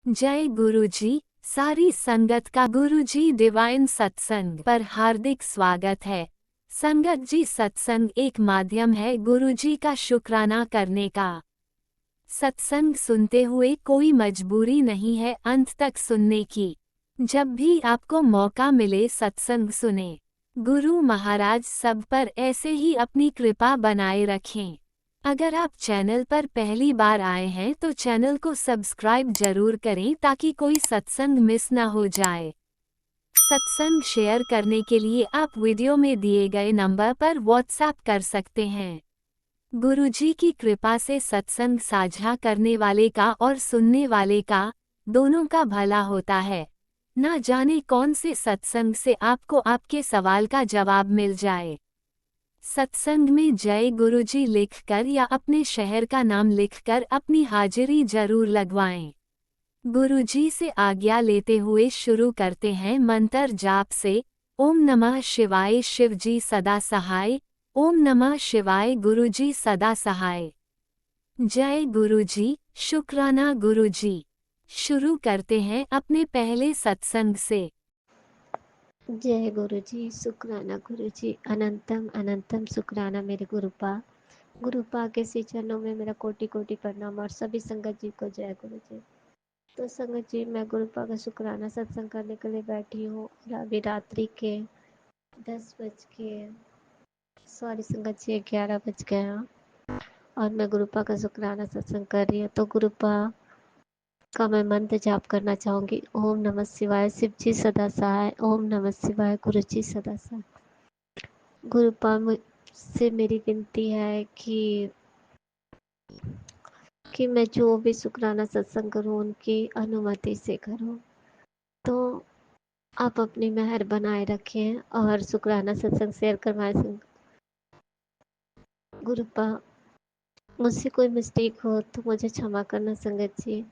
जय गुरुजी। सारी संगत का गुरुजी डिवाइन सत्संग पर हार्दिक स्वागत है। संगत जी, सत्संग एक माध्यम है गुरुजी का शुक्राना करने का। सत्संग सुनते हुए कोई मजबूरी नहीं है अंत तक सुनने की। जब भी आपको मौका मिले सत्संग सुने। गुरु महाराज सब पर ऐसे ही अपनी कृपा बनाए रखें। अगर आप चैनल पर पहली बार आए हैं तो चैनल को सब्सक्राइब जरूर करें ताकि कोई सत्संग मिस ना हो जाए। सत्संग शेयर करने के लिए आप वीडियो में दिए गए नंबर पर व्हाट्सएप कर सकते हैं। गुरुजी की कृपा से सत्संग साझा करने वाले का और सुनने वाले का, दोनों का भला होता है। ना जाने कौन से सत्संग से आपको आपके सवाल का जवाब मिल जाए। सत्संग में जय गुरुजी लिखकर या अपने शहर का नाम लिखकर अपनी हाजिरी जरूर लगवाएं। गुरुजी से आज्ञा लेते हुए शुरू करते हैं मंत्र जाप से। ओम नमः शिवाय शिवजी सदा सहाय। ओम नमः शिवाय गुरुजी सदा सहाय। जय गुरुजी, शुक्राना गुरुजी। शुरू करते हैं अपने पहले सत्संग से। जय गुरुजी, शुक्राना गुरुजी, अनंतम अनंतम शुक्राना मेरे गुरुपा। गुरुपा के श्री चरणों में मेरा कोटि कोटि प्रणाम और सभी संगत जी को जय गुरुजी। तो संगत जी, मैं गुरुपा का शुक्राना सत्संग करने के लिए बैठी हूँ और अभी रात्रि के 10 बज के सॉरी संगत जी 11 बज गए हैं और मैं गुरुपा का शुक्राना सत्संग कर रही हूँ। तो गुरुपा का मैं मंत्र जाप करना चाहूँगी। ओम नमः शिवाय शिव जी सदा सहाय। ओम नमः शिवाय गुरु जी सदा सहाय। गुरुपा से मेरी विनती है कि मैं जो भी शुक्राना सत्संग करूं उनकी अनुमति से करूं। तो आप अपनी मेहर बनाए रखें और शुक्राना सत्संग शेयर करवाएं। गुरुपा, मुझसे कोई मिस्टेक हो तो मुझे क्षमा करना संगत जी।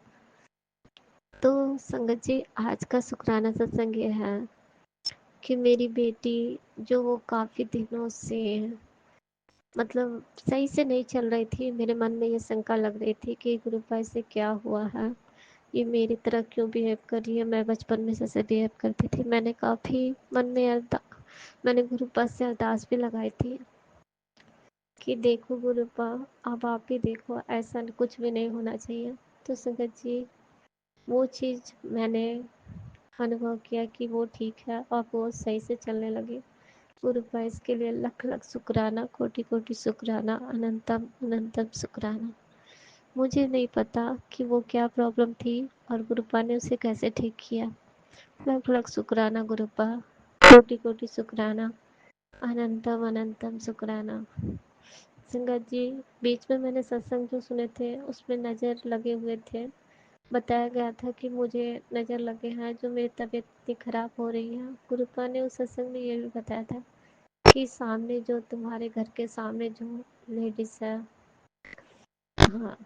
तो संगत जी, आज का शुक्राना सत्संग ये है कि मेरी बेटी जो वो काफ़ी दिनों से मतलब सही से नहीं चल रही थी। मेरे मन में ये शंका लग रही थी कि गुरुपा से क्या हुआ है, ये मेरी तरह क्यों बिहेव कर रही है। मैं बचपन में जैसे बिहेव करती थी, मैंने काफ़ी मन में मैंने गुरुपा से अरदास भी लगाई थी कि देखो गुरुपा, अब आप ही देखो, ऐसा कुछ भी नहीं होना चाहिए। तो संगत जी, वो चीज़ मैंने अनुभव किया कि वो ठीक है और वो सही से चलने लगी। गुरुपा इसके लिए लख लख शुक्राना, कोटि कोटि शुक्राना, अनंतम अनंतम शुक्राना। मुझे नहीं पता कि वो क्या प्रॉब्लम थी और गुरुपा ने उसे कैसे ठीक किया। लख लख शुक्राना गुरुपा, कोटि कोटि शुक्राना, अनंतम अनंतम शुक्राना। संगत जी, बीच में मैंने सत्संग जो सुने थे उसमें नज़र लगे हुए थे। बताया गया था कि मुझे नज़र लगे हैं, जो मेरी तबीयत इतनी ख़राब हो रही है। गुरुपा ने उस सत्संग में ये भी बताया था कि सामने जो तुम्हारे घर के सामने जो लेडीज है, हाँ,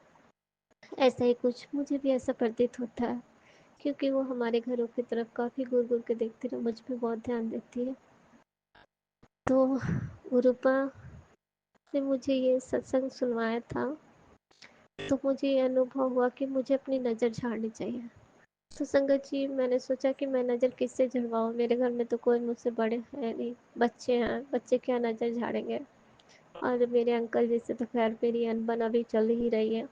ऐसा ही कुछ मुझे भी ऐसा प्रतीत होता है क्योंकि वो हमारे घरों की तरफ काफ़ी घूर घूर के देखती है, मुझ पर बहुत ध्यान देती है। तो गुरुपा ने मुझे ये सत्संग सुनवाया था तो मुझे ये अनुभव हुआ कि मुझे अपनी नज़र झाड़नी चाहिए। तो संगत जी, मैंने सोचा कि मैं नज़र किससे झड़वाऊँ। मेरे घर में तो कोई मुझसे बड़े हैं नहीं, बच्चे हैं, बच्चे क्या नज़र झाड़ेंगे। और मेरे अंकल जी से तो खैर मेरी अनबन अभी चल ही रही है।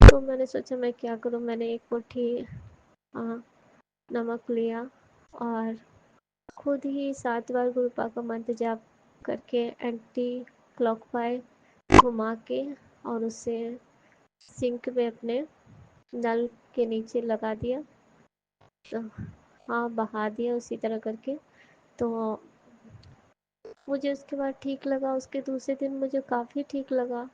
तो मैंने सोचा मैं क्या करूँ। मैंने एक मुट्ठी नमक लिया और खुद ही 7 बार गुरुपा का मंत्र जाप करके एंटी क्लॉकवाइज घुमा के और उसे सिंक में अपने नल के नीचे लगा दिया। तो हाँ, बहा दिया उसी तरह करके। तो मुझे उसके बाद ठीक लगा। उसके दूसरे दिन मुझे काफ़ी ठीक लगा।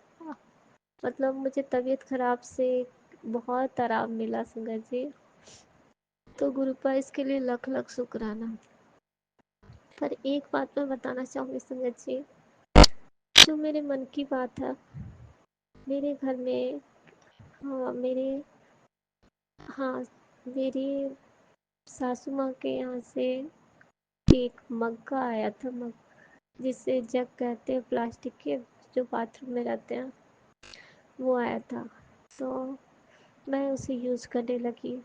मतलब मुझे तबीयत ख़राब से बहुत आराम मिला संगत जी। तो गुरुपा इसके लिए लख लख शुक्राना। पर एक बात मैं बताना चाहूँगी संगत जी, जो मेरे मन की बात है। मेरे घर में हाँ हाँ मेरी सासू माँ के यहाँ से एक मग्गा आया था, जिसे जग कहते हैं, प्लास्टिक के जो बाथरूम में रहते हैं, वो आया था। तो मैं उसे यूज़ करने लगी।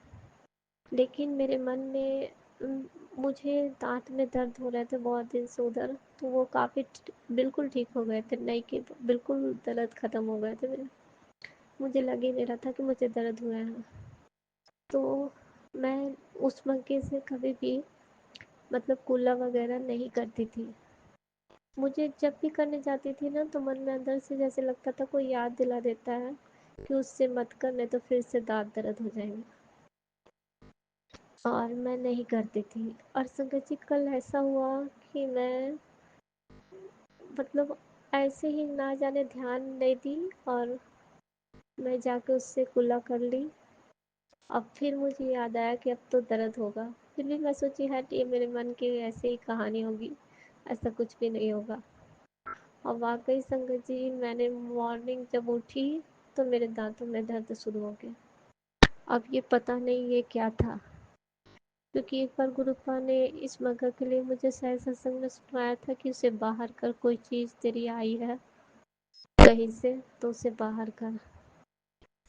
लेकिन मेरे मन में मुझे दाँत में दर्द हो रहे थे बहुत दिन से उधर, तो वो काफ़ी बिल्कुल ठीक हो गए थे, नहीं कि बिल्कुल दर्द ख़त्म हो गए थे मेरे। मुझे लग ही नहीं रहा था कि मुझे दर्द हुए हैं। तो मैं उस मौके से कभी भी मतलब कुल्ला वगैरह नहीं करती थी। मुझे जब भी करने जाती थी ना, तो मन में अंदर से जैसे लगता था कोई याद दिला देता है कि उससे मत कर, नहीं तो फिर से दाँत दर्द हो जाएंगे। और मैं नहीं करती थी। और संगत जी, कल ऐसा हुआ कि मैं मतलब ऐसे ही ना जाने ध्यान नहीं दी, और मैं जाके उससे कुल्ला कर ली। अब फिर मुझे याद आया कि अब तो दर्द होगा। फिर भी मैं सोची हट, ये मेरे मन की ऐसे ही कहानी होगी, ऐसा कुछ भी नहीं होगा। और वाकई संगत जी, मैंने मॉर्निंग जब उठी तो मेरे दांतों में दर्द शुरू हो गया। अब ये पता नहीं ये क्या था, क्योंकि एक बार गुरुपा ने इस मगर के लिए मुझे शायद सत्संग में सुनाया था कि उसे बाहर कर, कोई चीज़ तेरी आई है कहीं से तो उसे बाहर कर।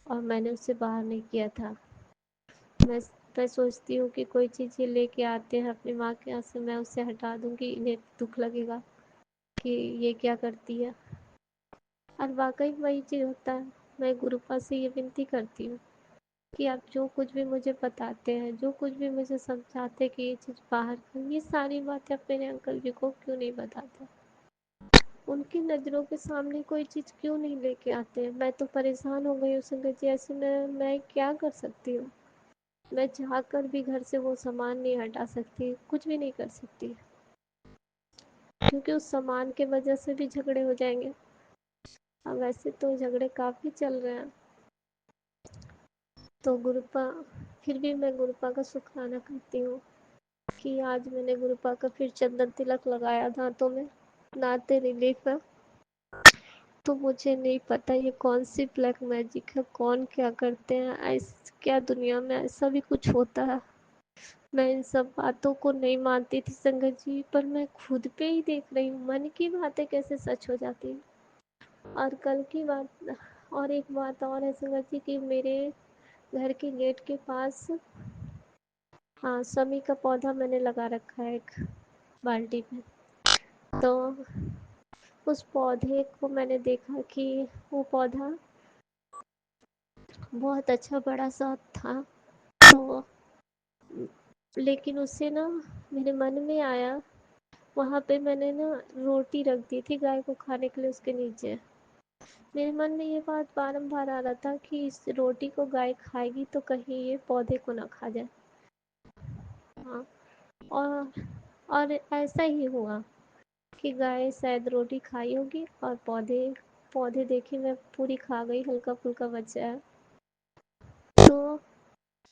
और मैंने उसे बाहर नहीं किया था। मैं मैं सोचती हूँ कि कोई चीज़ ये लेके आते हैं अपनी माँ के यहाँ से, मैं उसे हटा दूँगी, इन्हें दुख लगेगा कि ये क्या करती है। और वाकई वही चीज़ होता है। मैं गुरुपा से ये विनती करती हूँ कि आप जो कुछ भी मुझे बताते हैं, जो कुछ भी मुझे समझाते हैं कि ये चीज़ बाहर कर, ये सारी बातें आप मेरे अंकल जी को क्यों नहीं बताते? उनकी नज़रों के सामने कोई चीज़ क्यों नहीं लेके आते हैं? मैं तो परेशान हो गई हूँ संगत जी, ऐसे में मैं क्या कर सकती हूँ? मैं चाह कर भी घर से वो सामान नहीं हटा सकती, कुछ भी नहीं कर सकती, क्योंकि उस सामान के वजह से भी झगड़े हो जाएंगे। अब वैसे तो झगड़े काफ़ी चल रहे हैं। तो गुरुपा, फिर भी मैं गुरुपा का शुक्राना करती हूँ कि आज मैंने गुरुपा का फिर चंदन तिलक लगाया दांतों में, नाते रिलीफ है। तो मुझे नहीं पता ये कौन सी ब्लैक मैजिक है, कौन क्या करते हैं, ऐस क्या दुनिया में ऐसा भी कुछ होता है? मैं इन सब बातों को नहीं मानती थी संगत जी, पर मैं खुद पे ही देख रही हूँ मन की बातें कैसे सच हो जाती हैं। और कल की बात, और एक बात और है संगत जी कि मेरे घर के गेट के पास, हाँ, समी का पौधा मैंने लगा रखा है एक बाल्टी में। तो उस पौधे को मैंने देखा कि वो पौधा बहुत अच्छा बड़ा सा था। तो लेकिन उससे ना मेरे मन में आया, वहाँ पे मैंने ना रोटी रख दी थी गाय को खाने के लिए उसके नीचे। मेरे मन में ये बात बारंबार आ रहा था कि इस रोटी को गाय खाएगी तो कहीं ये पौधे को ना खा जाए। हाँ, और और ऐसा ही हुआ कि गाय शायद रोटी खाई होगी और पौधे पौधे देखी मैं पूरी खा गई, हल्का फुल्का बचा है। तो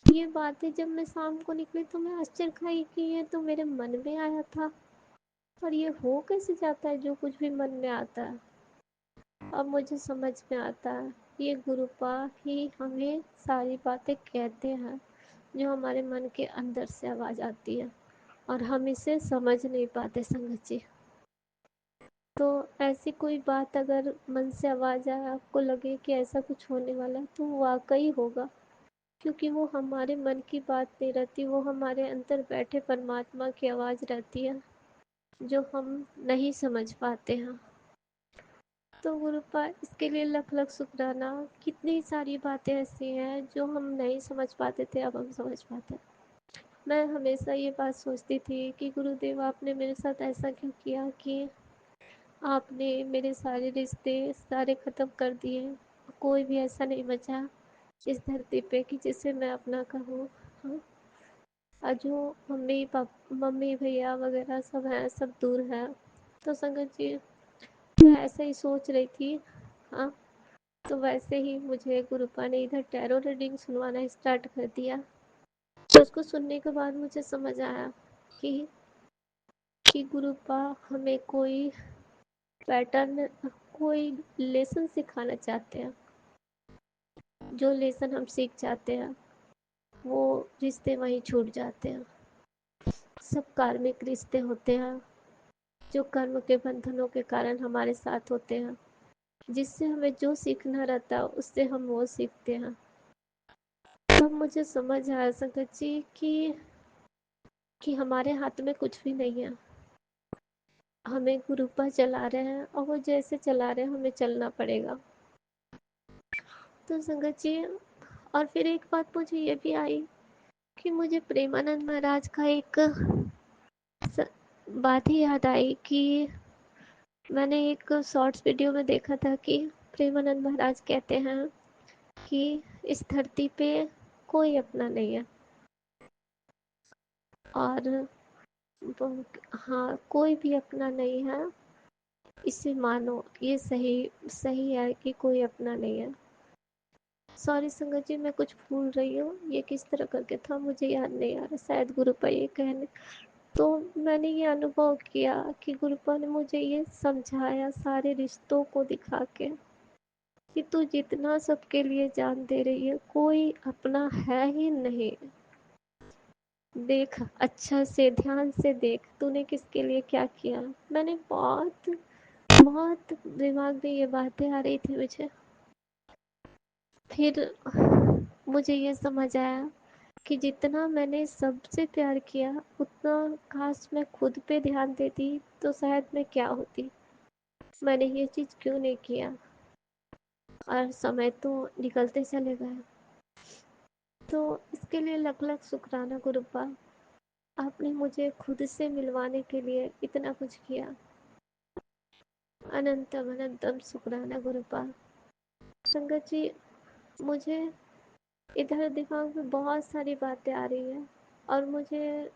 ये बातें जब मैं शाम को निकली तो मैं आश्चर्य खाई कि ये तो मेरे मन में आया था, और ये हो कैसे जाता है जो कुछ भी मन में आता है। अब मुझे समझ में आता है, ये गुरुपा ही हमें सारी बातें कहते हैं जो हमारे मन के अंदर से आवाज़ आती है, और हम इसे समझ नहीं पाते संगत जी। तो ऐसी कोई बात अगर मन से आवाज़ आए, आपको लगे कि ऐसा कुछ होने वाला है, तो वाकई होगा, क्योंकि वो हमारे मन की बात नहीं रहती, वो हमारे अंदर बैठे परमात्मा की आवाज़ रहती है जो हम नहीं समझ पाते हैं। तो गुरुपा, इसके लिए लख लख शुक्राना। कितनी सारी बातें ऐसी हैं जो हम नहीं समझ पाते थे, अब हम समझ पाते हैं। मैं हमेशा ये बात सोचती थी कि गुरुदेव आपने मेरे साथ ऐसा क्यों किया कि आपने मेरे सारे रिश्ते सारे ख़त्म कर दिए। कोई भी ऐसा नहीं बचा इस धरती पे कि जिसे मैं अपना कहूँ। हाँ, और जो मम्मी भैया वगैरह सब हैं, सब दूर हैं। तो संगत जी, मैं ऐसे ही सोच रही थी। हाँ, तो वैसे ही मुझे गुरुपा ने इधर टैरो रीडिंग सुनवाना स्टार्ट कर दिया। तो उसको सुनने के बाद मुझे समझ आया कि गुरुपा हमें कोई पैटर्न, कोई लेसन सिखाना चाहते हैं। जो लेसन हम सीख जाते हैं वो रिश्ते वहीं छूट जाते हैं। सब कार्मिक रिश्ते होते हैं जो कर्म के बंधनों के कारण हमारे साथ होते हैं, जिससे हमें जो सीखना रहता है उससे हम वो सीखते हैं। तब मुझे समझ आया संगत जी कि हमारे हाथ में कुछ भी नहीं है। हमें गुरु पर चला रहे हैं और वो जैसे चला रहे हैं हमें चलना पड़ेगा। तो संगत जी, और फिर एक बात मुझे ये भी आई कि मुझे प्रेमानंद महाराज का एक बात ही याद आई कि मैंने एक शॉर्ट्स वीडियो में देखा था कि प्रेमानंद महाराज कहते हैं कि इस धरती पे कोई अपना नहीं है। और हाँ, कोई भी अपना नहीं है, इसे मानो, ये सही सही है कि कोई अपना नहीं है। सॉरी संगत जी, मैं कुछ भूल रही हूँ, ये किस तरह करके था मुझे याद नहीं आ रहा, शायद गुरुपा ये कहने। तो मैंने ये अनुभव किया कि गुरुपा ने मुझे ये समझाया सारे रिश्तों को दिखा के कि तू जितना सबके लिए जान दे रही है, कोई अपना है ही नहीं। देख, अच्छा से ध्यान से देख, तूने किसके लिए क्या किया। मैंने बहुत बहुत दिमाग में ये बातें आ रही थी मुझे। फिर मुझे ये समझ आया कि जितना मैंने सबसे प्यार किया, उतना काश मैं खुद पे ध्यान देती तो शायद मैं क्या होती। मैंने ये चीज़ क्यों नहीं किया। और समय तो निकलते चले गए। तो इसके लिए लख लख शुक्राना गुरुपा, आपने मुझे खुद से मिलवाने के लिए इतना कुछ किया। अनंतम अनंतम शुक्राना गुरुपा। संगत जी, मुझे इधर दिमाग में बहुत सारी बातें आ रही हैं और मुझे,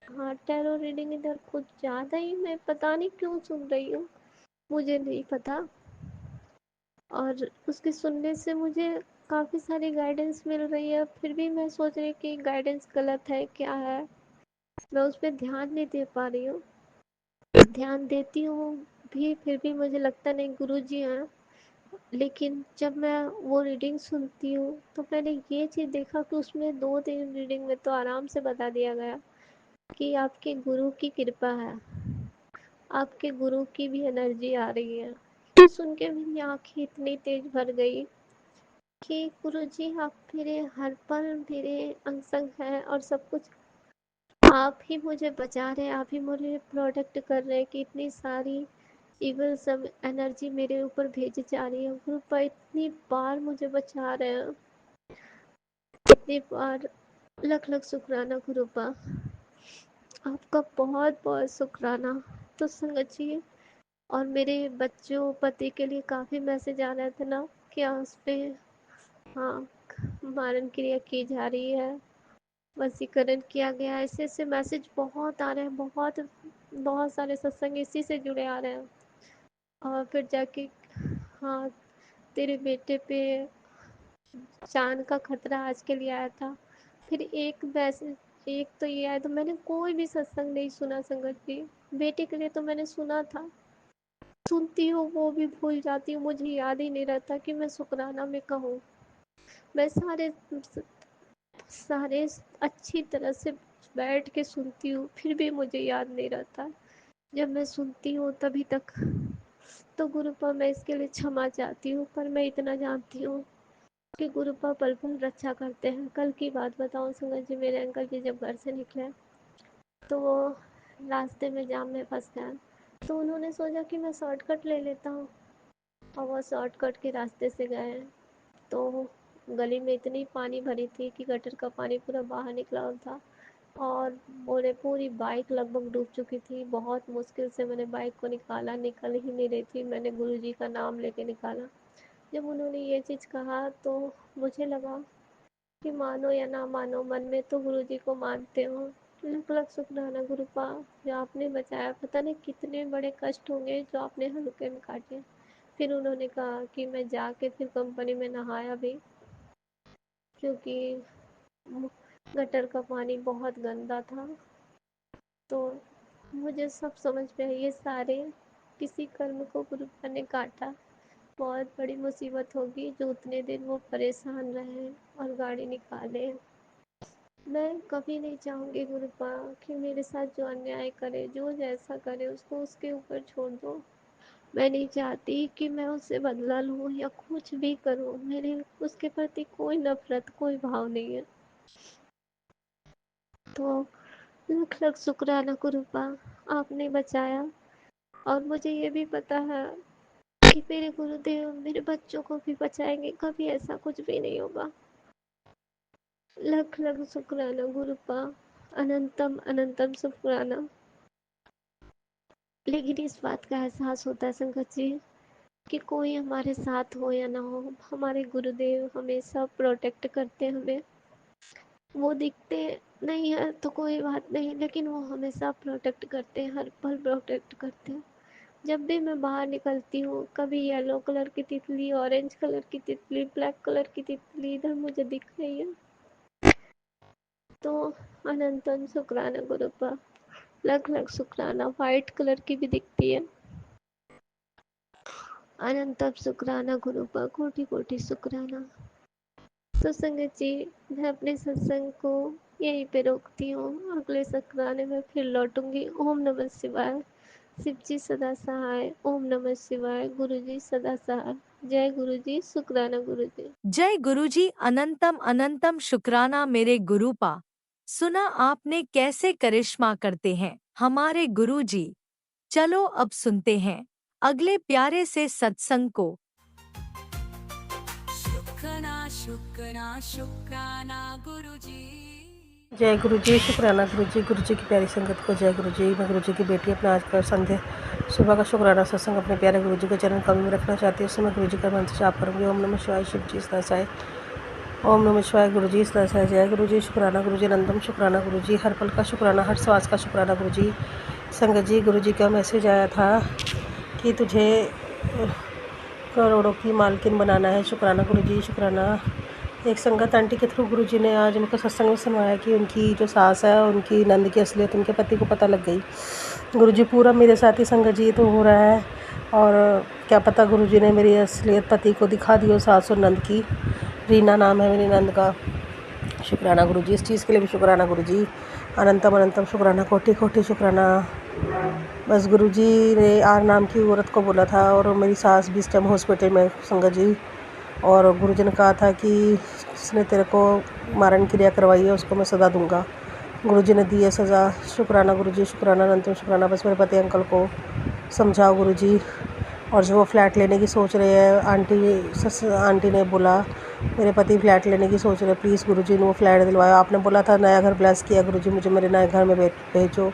हाँ, टैरो रीडिंग इधर कुछ ज़्यादा ही, मैं पता नहीं क्यों सुन रही हूँ, मुझे नहीं पता। और उसके सुनने से मुझे काफ़ी सारी गाइडेंस मिल रही है, फिर भी मैं सोच रही कि गाइडेंस गलत है क्या है, मैं उस पर ध्यान नहीं दे पा रही हूँ। ध्यान देती हूँ भी, फिर भी मुझे लगता नहीं गुरु जी हैं। लेकिन जब मैं वो रीडिंग सुनती हूँ तो मैंने ये चीज़ देखा कि उसमें 2-3 रीडिंग में तो आराम से बता दिया गया कि आपके गुरु की कृपा है, आपके गुरु की भी एनर्जी आ रही है। तो सुन के मेरी आंखें इतनी तेज भर गई कि गुरु जी, आप मेरे हर पल मेरे अंग संग हैं और सब कुछ आप ही मुझे बचा रहे हैं, आप ही मुझे प्रोटेक्ट कर रहे हैं कि इतनी सारी इवल सब एनर्जी मेरे ऊपर भेजी जा रही है। गुरुपा इतनी बार मुझे बचा रहे हैं, इतनी बार। लख लख शुक्राना गुरुपा, आपका बहुत बहुत शुक्राना। तो संगत जी, और मेरे बच्चों पति के लिए काफ़ी मैसेज आ रहे थे ना, क्या उस पर, हाँ, मारन क्रिया की जा रही है, वसीकरण किया गया, ऐसे ऐसे मैसेज बहुत आ रहे हैं, बहुत बहुत सारे सत्संग इसी से जुड़े आ रहे हैं। और फिर जाके, हाँ, तेरे बेटे पे जान का खतरा आज के लिए आया था। फिर एक मैसेज, एक तो ये आया, तो मैंने कोई भी सत्संग नहीं सुना संगत जी। बेटे के लिए तो मैंने सुना था, सुनती हूँ वो भी भूल जाती हूँ, मुझे याद ही नहीं रहता कि मैं शुक्राना में कहूँ। मैं सारे सारे अच्छी तरह से बैठ के सुनती हूँ, फिर भी मुझे याद नहीं रहता। जब मैं सुनती हूँ तभी तक, तो गुरुपा मैं इसके लिए क्षमा चाहती हूँ, पर मैं इतना जानती हूँ कि गुरुपा पल पल रक्षा करते हैं। कल की बात बताऊँ संगत जी, मेरे अंकल जी जब घर से निकले तो वो रास्ते में जाम में फंस गए। तो उन्होंने सोचा कि मैं शॉर्टकट ले लेता हूँ, और वो शॉर्टकट के रास्ते से गए। तो गली में इतनी पानी भरी थी कि गटर का पानी पूरा बाहर निकला हुआ था, और बोले पूरी बाइक लगभग डूब चुकी थी। बहुत मुश्किल से मैंने बाइक को निकाला, निकल ही नहीं रही थी, मैंने गुरुजी का नाम लेके निकाला। जब उन्होंने ये चीज़ कहा तो मुझे लगा कि मानो या ना मानो, मन में तो गुरुजी को मानते हो। लख लख शुक्राना गुरुपा, जो आपने बचाया। पता नहीं कितने बड़े कष्ट होंगे जो आपने हल्के में काटे। फिर उन्होंने कहा कि मैं जाके फिर कंपनी में नहाया भी, क्योंकि गटर का पानी बहुत गंदा था। तो मुझे सब समझ में है, ये सारे किसी कर्म को गुरुपा ने काटा। बहुत बड़ी मुसीबत होगी जो उतने दिन वो परेशान रहे और गाड़ी निकाले। मैं कभी नहीं चाहूँगी गुरुपा कि मेरे साथ जो अन्याय करे, जो जैसा करे, उसको उसके ऊपर छोड़ दो। मैं नहीं चाहती कि मैं उससे बदला लूँ या कुछ भी करूँ। मेरे उसके प्रति कोई नफरत, कोई भाव नहीं है। तो लख लख शुक्राना गुरुपा, आपने बचाया। और मुझे ये भी पता है कि मेरे गुरुदेव मेरे बच्चों को भी बचाएंगे, कभी ऐसा कुछ भी नहीं होगा। लख लख शुक्राना गुरुपा, अनंतम अनंतम शुक्राना। लेकिन इस बात का एहसास होता है संगत जी कि कोई हमारे साथ हो या ना हो, हमारे गुरुदेव हमेशा प्रोटेक्ट करते हैं हमें। वो दिखते नहीं है तो कोई बात नहीं, लेकिन वो हमेशा प्रोटेक्ट करते हैं, हर पल प्रोटेक्ट करते हैं। जब भी मैं बाहर निकलती हूँ, कभी येलो कलर की तितली, ऑरेंज कलर की तितली, ब्लैक कलर की तितली इधर मुझे दिख रही है, तो अनंतन शुक्राना गुरुपा, लख लख शुक्राना। वाइट कलर की भी दिखती है, अनंतम शुक्राना गुरुपा, कोटि कोटि शुक्राना। तो संगत जी, मैं अपने सत्संग को यहीं पे रोकती हूँ। अगले शुक्राने में फिर लौटूंगी। ओम नमः शिवाय। शिव जी सदा सहाय। ओम नमः शिवाय। गुरु जी सदा सहाय। जय गुरु जी। शुक्राना गुरु जी। जय गुरुजी। अनंतम अनंतम शुक्राना मेरे गुरुपा। सुना आपने कैसे करिश्मा करते हैं हमारे गुरुजी। चलो अब सुनते हैं अगले प्यारे से सत्संग को। शुक्राना शुक्राना शुक्राना गुरुजी। जय गुरु जी। शुक्राना गुरु जी की प्यारी संगत को जय गुरु जी। मैं गुरु जी की बेटी अपना आज का संध्या सुबह का शुक्राना सत्संग अपने प्यारे गुरु जी के चरण कमल में रखना चाहती हूँ। उससे मैं गुरु जी का मंत्र जाप करूँगी। ओम नमः शिवाय। शिव जी सदा सहाय। ओम नमः शिवाय। गुरु जी सदा सहाय। जय गुरु जी। शुक्राना गुरु जी। अनंतम शुक्राना गुरु जी। हर पल का शुक्राना, हर श्वास का शुक्राना गुरु जी। संगत जी, गुरु जी का मैसेज आया था कि तुझे करोड़ों की मालकिन बनाना है। शुक्राना गुरु जी। शुक्राना। एक संगत आंटी के थ्रू गुरुजी ने आज उनको सत्संग में सुनवाया कि उनकी जो सास है, उनकी नंद की असलियत उनके पति को पता लग गई। गुरुजी पूरा मेरे साथ ही संगत जी तो हो रहा है, और क्या पता गुरुजी ने मेरी असलियत पति को दिखा दी हो, सास और नंद की। रीना नाम है मेरी नंद का। शुक्राना गुरुजी। इस चीज़ के लिए भी शुक्राना गुरुजी। अनंतम अनंतम शुक्राना, कोटि कोटि शुक्राना। बस गुरुजी ने आर नाम की औरत को बोला था, और मेरी सास भी इस टाइम हॉस्पिटल में संगत जी। और गुरुजी ने कहा था कि जिसने तेरे को मारण क्रिया करवाई है उसको मैं सज़ा दूंगा। गुरुजी ने दी है सज़ा। शुक्राना गुरुजी। शुक्राना अनंतम शुक्राना। बस मेरे पति अंकल को समझाओ गुरुजी। और जो वो फ्लैट लेने की सोच रहे हैं, आंटी ने बोला मेरे पति फ्लैट लेने की सोच रहे हैं, प्लीज़ गुरुजी ने वो फ्लैट दिलवाया। आपने बोला था नया घर ब्लेस किया गुरुजी, मुझे मेरे नए घर में भेजो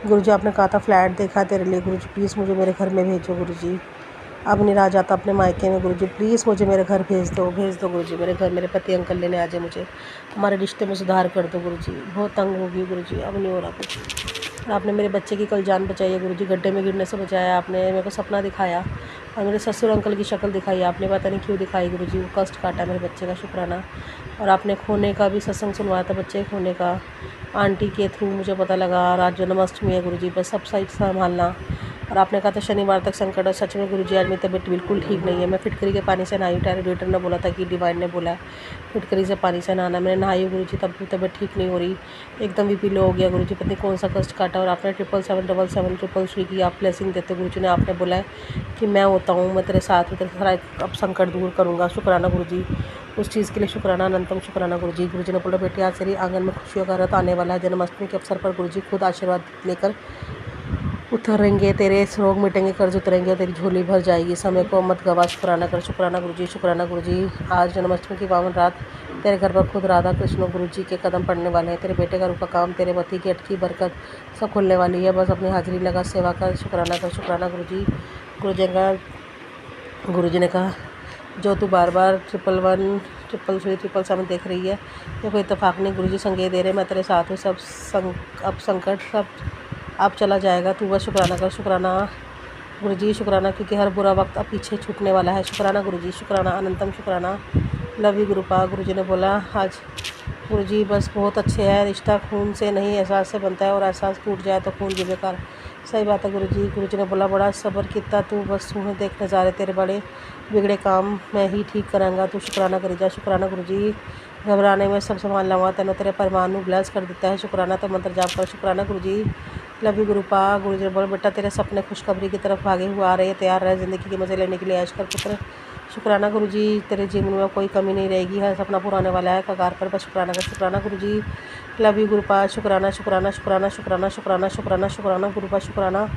गुरुजी। आपने कहा था फ्लैट देखा तेरे लिए गुरुजी, प्लीज़ मुझे मेरे घर में भेजो गुरुजी। अब नहीं रहा जाता अपने मायके में गुरुजी, प्लीज़ मुझे मेरे घर भेज दो गुरुजी। मेरे घर मेरे पति अंकल लेने आ जाए मुझे, हमारे रिश्ते में सुधार कर दो गुरुजी। बहुत तंग होगी गुरुजी, अब नहीं हो रहा कुछ। आपने मेरे बच्चे की कल जान बचाई है गुरुजी, गड्ढे में गिरने से बचाया आपने। मेरे को सपना दिखाया और मेरे ससुर अंकल की शक्ल दिखाई आपने, पता नहीं क्यों दिखाई गुरुजी। वो कष्ट काटा मेरे बच्चे का। शुक्राना। और आपने खोने का भी सत्संग सुनवाया था, बच्चे खोने का आंटी के थ्रू मुझे पता लगा। आज जन्माष्टमी है गुरुजी, बस सब सही संभालना। और आपने कहा था शनिवार तक संकट। और सच में गुरुजी आज मेरी तबीयत बिल्कुल ठीक नहीं है। मैं फिटकरी के पानी से नहाई। रेडिएटर ने बोला था कि डिवाइन ने बोला फिटकरी से पानी से नहाना। मैंने नहाई गुरुजी, तब भी तबीयत ठीक नहीं हो रही, एकदम बीपी लो हो गया गुरुजी। पता नहीं कौन सा कष्ट काटा। और आपने 77777 की आप ब्लेसिंग देते गुरुजी ने। आपने बोला है कि मैं होता हूँ, मैं तेरे साथ हूँ, तेरे सारा अब संकट दूर करूँगा। शुक्राना गुरुजी। उस चीज़ के लिए शुक्राना, अनंतम शुक्राना गुरुजी। गुरुजी ने बोला बेटी आज तेरी आंगन में खुशियों का रथ आने वाला है। जन्माष्टमी के अवसर पर गुरुजी खुद आशीर्वाद लेकर उतरेंगे, तेरे रोग मिटेंगे, कर्ज उतरेंगे और तेरी झोली भर जाएगी। समय को मत गवा। शुक्राना कर। शुक्राना गुरुजी। शुक्राना गुरुजी। आज जन्माष्टमी की पावन रात तेरे घर पर खुद राधा कृष्ण गुरुजी के कदम पड़ने वाले हैं। तेरे बेटे का रूपा काम, तेरे पति की अटकी बरकत सब खुलने वाली है। बस अपनी हाजिरी लगा, सेवा कर। शुक्राना कर। शुक्राना गुरुजी। गुरुजी ने कहा जो तू बार बार 111 333 777 देख रही है, ये कोई इत्तेफाक नहीं। गुरुजी संकेत दे रहे मैं तेरे साथ हूँ। अब संकट सब अब चला जाएगा, तू बस शुक्राना कर। शुक्राना गुरुजी। शुक्राना, क्योंकि हर बुरा वक्त अब पीछे छूटने वाला है। शुक्राना गुरुजी। शुक्राना, अनंतम शुक्राना। Love you गुरुपा। गुरुजी ने बोला आज गुरुजी बस बहुत अच्छे है, रिश्ता खून से नहीं एहसास से बनता है, और एहसास टूट जाए तो खून भी बेकार। सही बात है गुरुजी। गुरुजी ने बोला बड़ा सब्र कितना तू, बस तुम्हें देख नज़ारे तेरे बड़े बिगड़े काम मैं ही ठीक करांगा, तू शुक्राना करी जा। शुक्राना गुरुजी। घबराने में सब संभाल लूँगा, तेनों तेरे परमाणु ब्लेस कर देता है। शुक्राना। तो मंत्र जाप कर। शुक्राना गुरुजी। Love you गुरुपा। गुरुजी ने बोला बेटा तेरे सपने खुशखबरी की तरफ भागे हुए आ रहे हैं, तैयार रहे ज़िंदगी के मज़े लेने के लिए। ऐश कर पुत्र, शुक्राना गुरुजी, तेरे जीवन में कोई कमी नहीं रहेगी, हर सपना पूरा होने वाला है, कगार पर बस शुक्राना कर। शुक्राना गुरुजी, लव यू गुरुपा, शुक्राना शुक्राना शुक्राना शुक्राना शुक्राना शुक्राना शुक्राना गुरुपा, शुक्राना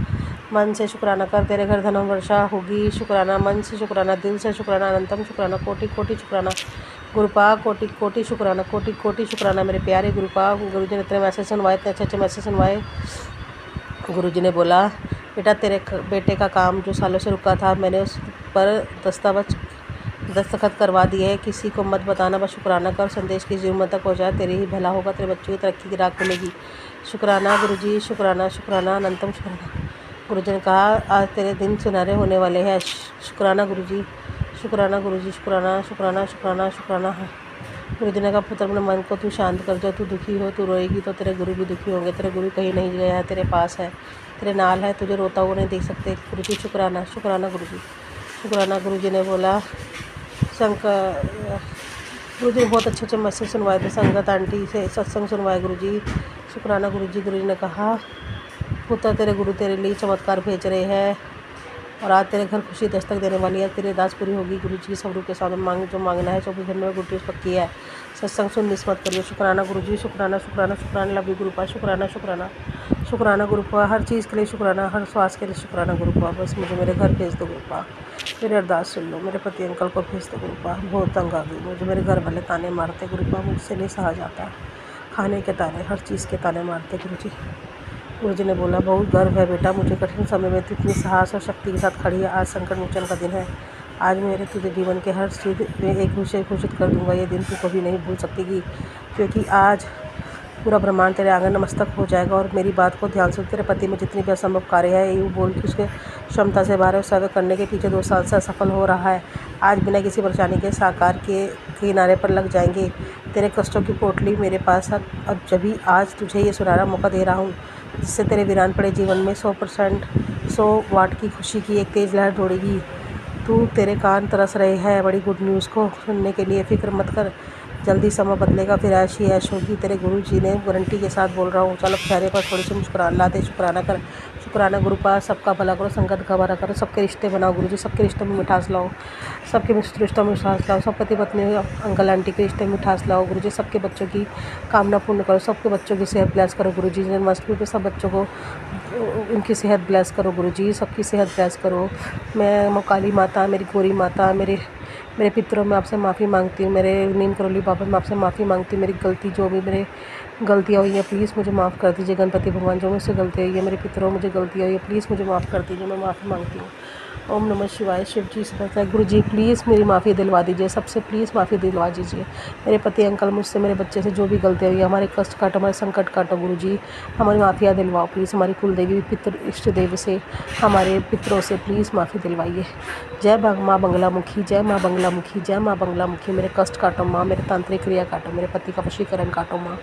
मन से शुक्राना कर, तेरे घर धन वर्षा होगी, शुक्राना मन से, शुक्राना दिल से, शुक्राना अनंतम शुक्राना, कोटि कोटि शुक्राना गुरुपा, कोटि कोटि शुक्राना, कोटि कोटि शुक्राना मेरे प्यारे गुरुपा। गुरुजी ने इतने मैसेज सुनवाए, इतने अच्छे अच्छे मैसेज सुनवाए। गुरुजी ने बोला, बेटा तेरे बेटे का काम जो सालों से रुका था, मैंने उस पर दस्तखत करवा दिए है, किसी को मत बताना, बस शुक्राना कर, संदेश की जीवन तक हो जाए, तेरे ही भला होगा, तेरे बच्चों की तरक्की की राह मिलेगी। शुक्राना गुरुजी, शुक्राना शुक्राना अनंतम शुक्राना। गुरुजी ने कहा, आज तेरे दिन सुनहरे होने वाले हैं। शुक्राना गुरुजी, शुक्राना गुरुजी, शुक्राना शुक्राना शुक्राना शुक्राना है। गुरुजी ने कहा, पुत्र अपने मन को तू शांत कर, जो तू दुखी हो, तू रोएगी तो तेरे गुरु भी दुखी होंगे, तेरे गुरु कहीं नहीं गया है, तेरे पास है, तेरे नाल है, तुझे रोता हुआ नहीं देख सकते। गुरुजी शुक्राना, शुक्राना गुरुजी, शुक्राना। गुरुजी ने बोला, गुरुजी ने बहुत अच्छे अच्छे मैसेज सुनवाए थे, संगत आंटी से सत्संग सुनवाए गुरुजी। शुक्राना गुरुजी। गुरुजी ने कहा, पुत्र तेरे गुरु तेरे लिए चमत्कार भेज रहे हैं और आज तेरे घर खुशी दस्तक देने वाली है, तेरी अरदास पूरी होगी। गुरुजी की सबरू के सामने मांग जो मांगना है 24 घंटे में गुरुजी पक्की है। सत्संग सुन मिस मत करिए। शुक्राना गुरुजी, शुक्राना शुक्राना शुक्राना, लव यू गुरुपा, शुक्राना शुक्राना शुक्राना गुरुपा, हर चीज़ के लिए शुक्राना, हर श्वास के लिए शुक्राना गुरुपा। बस मुझे मेरे घर भेज दो गुरुपा, मेरी अरदास सुन लो, मेरे पति अंकल को भेज दो गुरुपा, बहुत तंग आ गई मुझे, मेरे घर वाले ताने मारते गुरुपा, मुझसे नहीं सहा जाता, खाने के ताने, हर चीज़ के ताने मारते गुरुजी। गुरुजी ने बोला, बहुत गर्व है बेटा मुझे, कठिन समय में तू इतनी साहस और शक्ति के साथ खड़ी है। आज संकट मोचन का दिन है, आज मेरे तुझे जीवन के हर चीज़ में एक विषय घोषित कर दूंगा, ये दिन तू कभी नहीं भूल सकती, क्योंकि आज पूरा ब्रह्मांड तेरे आंगन नमस्तक हो जाएगा। और मेरी बात को ध्यान से, तेरे पति में जितनी भी असंभव कार्य है, यूँ बोल के उसके क्षमता से बाहर सर्व करने के पीछे 2 साल से असफल हो रहा है, आज बिना किसी परेशानी के साकार के किनारे पर लग जाएंगे। तेरे कष्टों की पोटली मेरे पास है, अब जब आज तुझे ये सुनहरा मौका दे रहा हूँ, जिससे तेरे वीरान पड़े जीवन में 100 वाट की खुशी की एक तेज़ लहर दौड़ेगी। तू तेरे कान तरस रहे हैं बड़ी गुड न्यूज़ को सुनने के लिए, फिक्र मत कर, जल्दी समय बदलेगा, फिर ऐश ही ऐश होगी। तेरे गुरु जी ने गारंटी के साथ बोल रहा हूँ। चलो चेहरे पर थोड़ी सी मुस्कुराहट ला दे, शुक्राना कर। शुक्राना गुरुपा, सबका भला करो, संगत का भला करो, सबके रिश्ते बनाओ गुरुजी, सबके रिश्तों में मिठास लाओ, सबके रिश्तों में मिठास लाओ, सब पति पत्नी अंकल आंटी के रिश्ते में मिठास लाओ गुरुजी, सबके बच्चों की कामना पूर्ण करो, सबके बच्चों की सेहत ब्लेस करो गुरुजी। जन्माष्टमी पे सब बच्चों को उनकी सेहत ब्लेस करो गुरुजी, सबकी सेहत ब्लेस करो। मैं काली माता, मेरी गौरी माता, मेरे पितरों में आपसे माफ़ी मांगती हूँ, मेरे नीम करोली बाबा में आपसे माफ़ी मांगती हूँ। मेरी गलती जो भी मेरे गलतियाँ हुई हैं प्लीज़ मुझे माफ़ कर दीजिए। गणपति भगवान जो मुझसे गलती हुई है, मेरे पितरों मुझे गलतियाँ हुई है, प्लीज़ मुझे माफ़ कर दीजिए, मैं माफ़ी मांगती हूँ। ओम नमः शिवाय। शिव जी से कहता है, गुरु जी प्लीज़ मेरी माफ़ी दिलवा दीजिए, सबसे प्लीज़ माफ़ी दिलवा दीजिए। मेरे पति अंकल मुझसे, मेरे बच्चे से जो भी गलतियाँ हुई है, हमारे कष्ट काटो, हमारे संकट काटो गुरु जी, हमारी माफ़िया दिलवाओ प्लीज़। हमारी कुल देवी पितृ इष्ट देव से, हमारे पितरों से प्लीज़ माफ़ी दिलवाइए। जय माँ बंगला मुखी, जय माँ बंगला मुखी, जय माँ बंगला मुखी। मेरे कष्ट काटो माँ, मेरे तांत्रिक क्रिया काटो, मेरे पति का वशीकरण काटो माँ।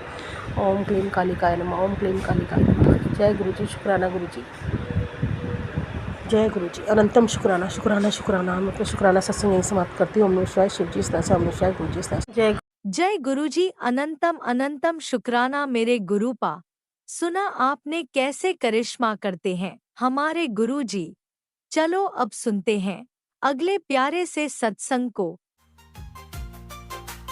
ओम क्लीम कालिकाय नमः, ओम क्लीम कालिकाय नमः। जय गुरु जी, शुक्राना गुरु जी, जय गुरु जी, अनंतम शुक्राना शुक्राना शुक्राना। मैं तो शुक्राना सत्संग यहीं समाप्त करती हूँ। ओम नमः शिवाय। शिव जी इस तरह से, ओम नमः शिवाय, गुरु जी इस तरह से। जय जय गुरुजी, अनंतम अनंतम शुक्राना मेरे गुरुपा। सुना आपने कैसे करिश्मा करते हैं हमारे गुरुजी। चलो अब सुनते हैं अगले प्यारे से सत्संग को।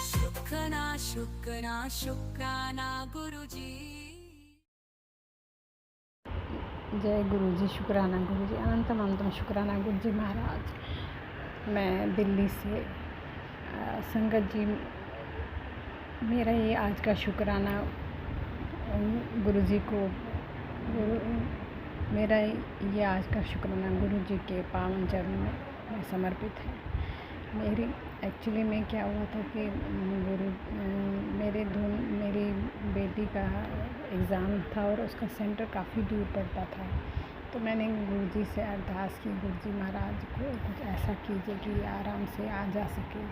शुक्राना शुक्राना शुक्राना गुरुजी। जय गुरुजी, शुक्राना गुरुजी, अनंतम अनंतम शुक्राना गुरुजी महाराज। मैं दिल्ली से संगत जी, मेरा ये आज का शुक्राना गुरुजी को, मेरा ये आज का शुक्राना गुरुजी के पावन चरणों में समर्पित है। मेरी एक्चुअली में क्या हुआ था कि मेरी बेटी का एग्ज़ाम था और उसका सेंटर काफ़ी दूर पड़ता था, तो मैंने गुरुजी से अरदास की, गुरुजी महाराज को कुछ ऐसा कीजिए कि आराम से आ जा सके।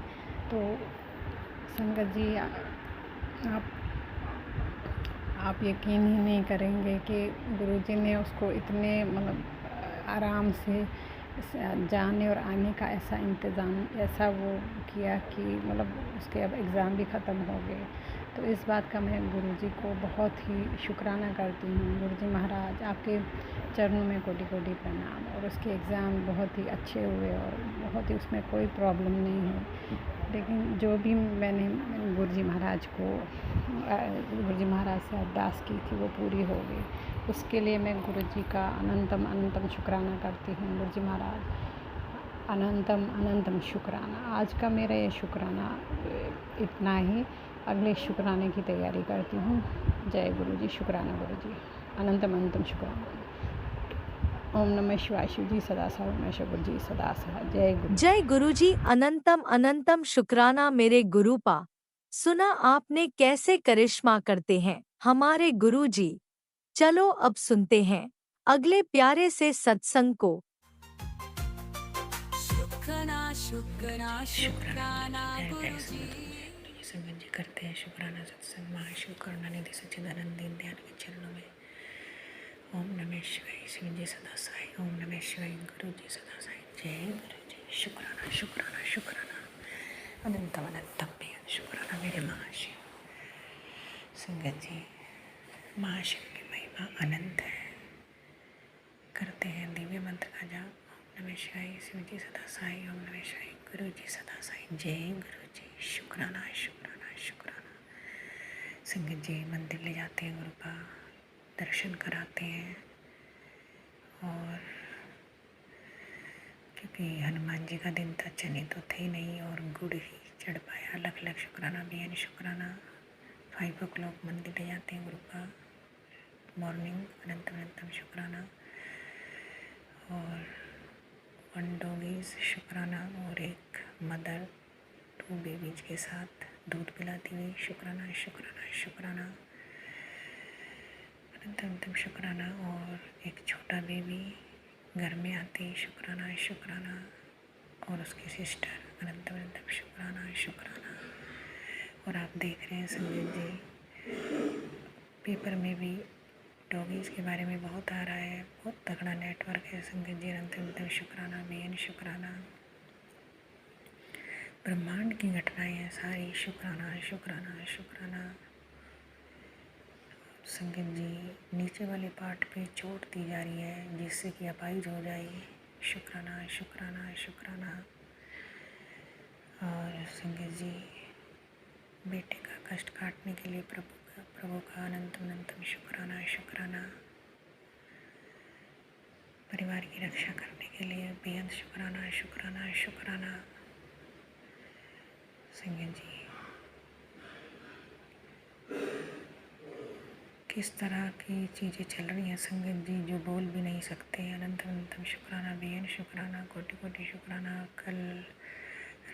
तो संगत जी, आप यकीन ही नहीं करेंगे कि गुरुजी ने उसको इतने आराम से जाने और आने का ऐसा इंतज़ाम, ऐसा वो किया कि उसके अब एग्ज़ाम भी ख़त्म हो गए। तो इस बात का मैं गुरुजी को बहुत ही शुक्राना करती हूँ। गुरुजी महाराज आपके चरणों में कोटि कोटि प्रणाम। और उसके एग्ज़ाम बहुत ही अच्छे हुए और बहुत ही उसमें कोई प्रॉब्लम नहीं है। लेकिन जो भी मैंने गुरुजी महाराज को गुरुजी महाराज से अरदास की थी वो पूरी हो गई। उसके लिए मैं गुरुजी का अनंतम अनंतम शुक्राना करती हूँ। गुरुजी महाराज अनंतम अनंतम शुक्राना। आज का मेरा ये शुक्राना इतना ही। अगले शुक्राने की तैयारी करती हूँ। जय गुरुजी। शुक्राना गुरुजी। अनंतम अनंतम शुक्राना। ओम नमः शिवाय। शिव जी सदा सह, उमेश गुरु जी सदा सह। जय गुरु। जय गुरुजी। अनंतम अनंतम शुक्राना मेरे गुरुपा। सुना आपने कैसे करिश्मा करते हैं हमारे गुरुजी। चलो अब सुनते हैं अगले प्यारे से सत्संग को। शुक्राना शुक्राना शुक्राना गुरुजी। संगत जी करते हैं शुक्राना सत्संग महाशिव करुणा निधि सच्चिदानंद दीन दयाल के चरणों में। ओम नमः शिवाय। शिव जी सदा साई। ओम नमः शिवाय। गुरु जी सदा साई। जय गुरु जी। शुक्राना शुक्राना शुक्राना अनंतम अनंतम बेहद शुक्राना मेरे महाशिव। संगत जी महाशिव की महिमा अनंत है। करते हैं दिव्य मंत्र का जाप। ओम नमः शिवाय। शिव जी सदा साई। ओम नमः शिवाय। गुरु जी सदा साई। जय गुरु जी। शुक्राना शुक्राना शुक्राना। संगत जी मंदिर ले जाते हैं गुरु का, दर्शन कराते हैं। और क्योंकि हनुमान जी का दिन था, चने तो थे नहीं और गुड़ ही चढ़ पाया। लख लख शुक्राना बेहद शुक्राना। 5 o'clock मंदिर ले जाते हैं गुरु का मॉर्निंग। अनंत अनंतम शुक्राना। और 1 डॉगीज शुक्राना और एक मदर 2 बेबीज के साथ दूध पिलाती हुई शुक्राना शुक्राना शुक्राना अनंत अनंतम शुक्राना। और एक छोटा बेबी घर में आते ही शुक्राना शुक्राना। और उसकी सिस्टर अनंत अनंतम शुक्राना शुक्राना। और आप देख रहे हैं संजय जी पेपर में भी डॉगीज़ के बारे में बहुत आ रहा है। बहुत तगड़ा नेटवर्क है संगत जी। अनंत अनंतम शुक्राना बेहद शुक्राना। ब्रह्मांड की घटनाएं हैं सारी। शुक्राना शुक्राना शुक्राना। संगत जी नीचे वाले पार्ट पे चोट दी जा रही है जिससे कि अपाहिज हो जाए। शुक्राना शुक्राना शुक्राना। और संगत जी बेटे का कष्ट काटने के लिए प्रभु का अनंत अनंतम शुक्राना शुक्राना। परिवार की रक्षा करने के लिए बेहद शुक्राना शुक्राना शुक्राना। संगत जी किस तरह की चीज़ें चल रही हैं संगत जी जो बोल भी नहीं सकते। अनंत अनंतम शुक्राना बेहद शुक्राना। कोटि कोटि शुक्राना। कल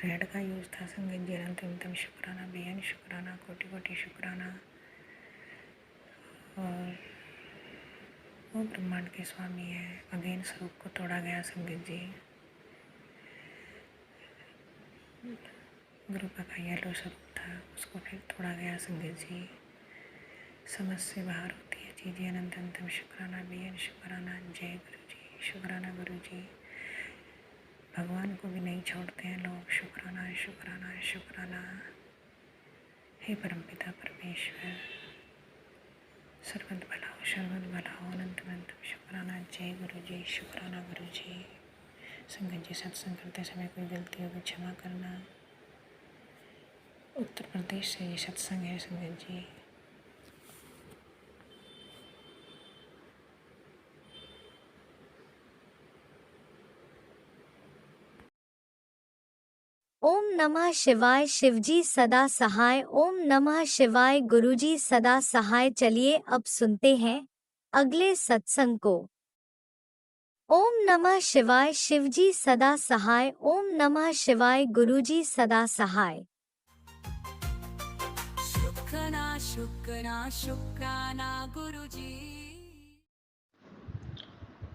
रेड का यूज़ था संगत जी। अनंत अनंतम शुक्राना बेहद शुक्राना। कोटि कोटि शुक्राना। और वो ब्रह्मांड के स्वामी है। अगेन स्वरूप को तोड़ा गया संगत जी। गुरु का येलो स्वरूप था उसको फिर तोड़ा गया संगत जी। समझ से बाहर होती है चीज़ें। अनंत अनंतम शुक्राना बेहद शुक्राना। जय गुरु जी। शुक्राना गुरु जी। भगवान को भी नहीं छोड़ते हैं लोग। शुक्राना शुक्राना शुक्राना। हे परमपिता परमेश्वर सर्वंत भला हो, सर्वंत भला हो। अनंत अनंतम शुक्राना। जय गुरु जी। शुक्राना गुरु जी। संगत जी सत्संग करते समय कोई गलती होगी क्षमा करना। उत्तर प्रदेश से ये सत्संग है संगत जी। ओम नमः शिवाय। शिवजी सदा सहाय। ओम नमः शिवाय। गुरुजी सदा सहाय। चलिए अब सुनते हैं अगले सत्संग को। ओम नमः शिवाय। शिवजी सदा सहाय। ओम नमः शिवाय। गुरुजी सदा सहाय। शुक्राना शुक्राना शुक्राना गुरुजी।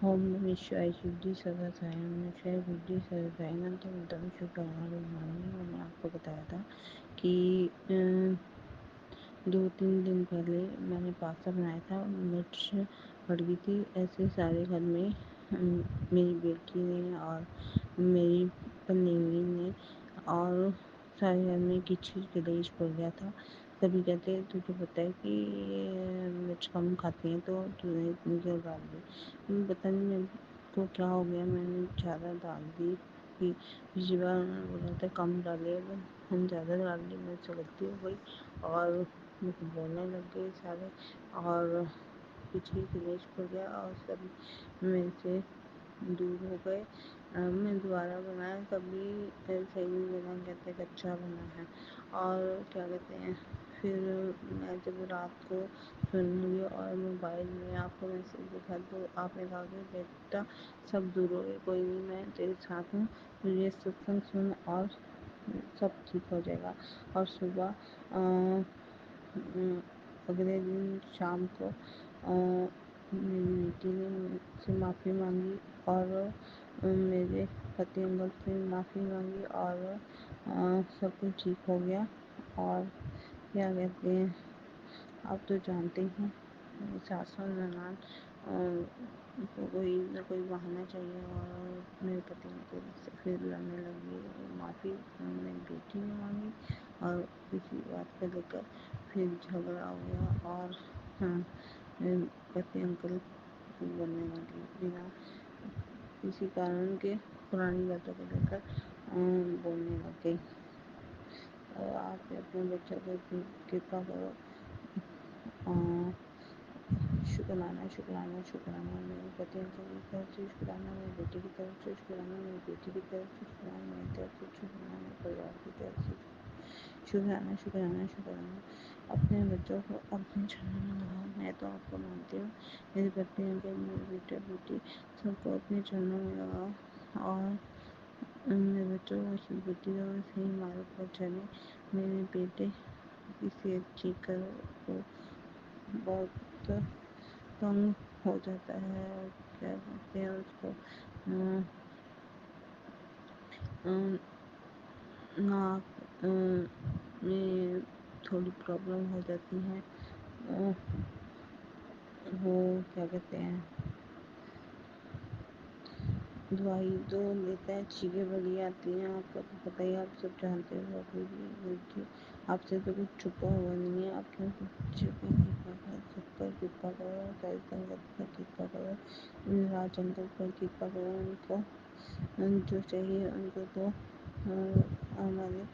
ओम नमः शिवाय। शिव जी सदा साई। ओम नमः शिवाय। गुरु जी सदा साई। अनंत अनंतम शुक्राना। मैंने आपको बताया था कि 2-3 दिन पहले मैंने पास्ता बनाया था। मिर्च पड़ गई थी ऐसे सारे घर में। मेरी बेटी ने और मेरी पन्नी ने और सारे घर में किचकिच कलेश पड़ गया था। सभी कहते हैं तुझे पता है कि मिर्च कम खाती है तो तूने इतनी क्यों डाल दी। पता नहीं मेरे को क्या हो गया, मैंने ज़्यादा डाल दी। पिछली बार उन्होंने बोला था कम डाले, हम ज़्यादा डाल दी, मेरे से गलती हो गई और मुझे बोलने लग गए सारे और पीछे दिनेश पड़ गया और सब मेरे से दूर हो गए। मैं दोबारा बनाया तभी सही नहीं बना, कहते कच्चा बना है। और क्या कहते हैं, फिर मैं जब रात को सोने लगी और मोबाइल में आपको मैसेज दिखा तो आपने कहा कि बेटा सब दूर हो गए, कोई नहीं, मैं तेरे साथ हूँ, तुझे सत्संग सुन और सब ठीक हो जाएगा। और सुबह अगले दिन शाम को मेरी बेटी ने मुझसे माफ़ी मांगी और मेरे पति अंकल से माफ़ी मांगी और सब कुछ ठीक हो गया। और क्या कहते हैं, आप तो जानते हैं सास और ननान कोई ना कोई बहाना चाहिए और मेरे पति अंकल से फिर लड़ने लगी। माफ़ी मेरी बेटी ने मांगी और किसी बात को लेकर फिर झगड़ा हो गया और मेरे पति अंकल बोलने लगे बिना किसी कारण के, पुरानी बातों को लेकर बोलने लग गई। और आप अपने बच्चों को कृपा करो, शुक्राना शुक्राना शुक्राना, मेरे पति अंकल की तरफ से शुक्राना, मेरी बेटी की तरफ से शुक्राना, मेरी बेटी की तरफ से शुक्राना, मेरी तरफ से शुक्राना, मेरे परिवार की तरफ से शुक्राना शुक्राना शुक्राना। अपने बच्चों को अपने चरणों में लगाओ, मैं तो आपको मानती हूँ, मेरे पति अंकल, मेरे बेटा बेटी सबको अपने चरणों में लगाओ और मेरे बच्चों को सुबुद्धि और सही मार्ग पर चले। मेरे बेटे की सेहत ठीक करो, वो बहुत तंग हो जाता है और क्या कहते हैं उसको नाक में थोड़ी प्रॉब्लम हो जाती है। वो क्या कहते हैं, दवाई तो लेता है, चीखें बड़ी आती हैं, आपको तो पता ही, आप सब जानते हो। आपसे तो कुछ छुपा हुआ नहीं है, आप क्यों सबका कृपा करो, सारी संगत पर कृपा करो, राज अंकल पर कृपा करो, उनको जो चाहिए उनको तो हमारे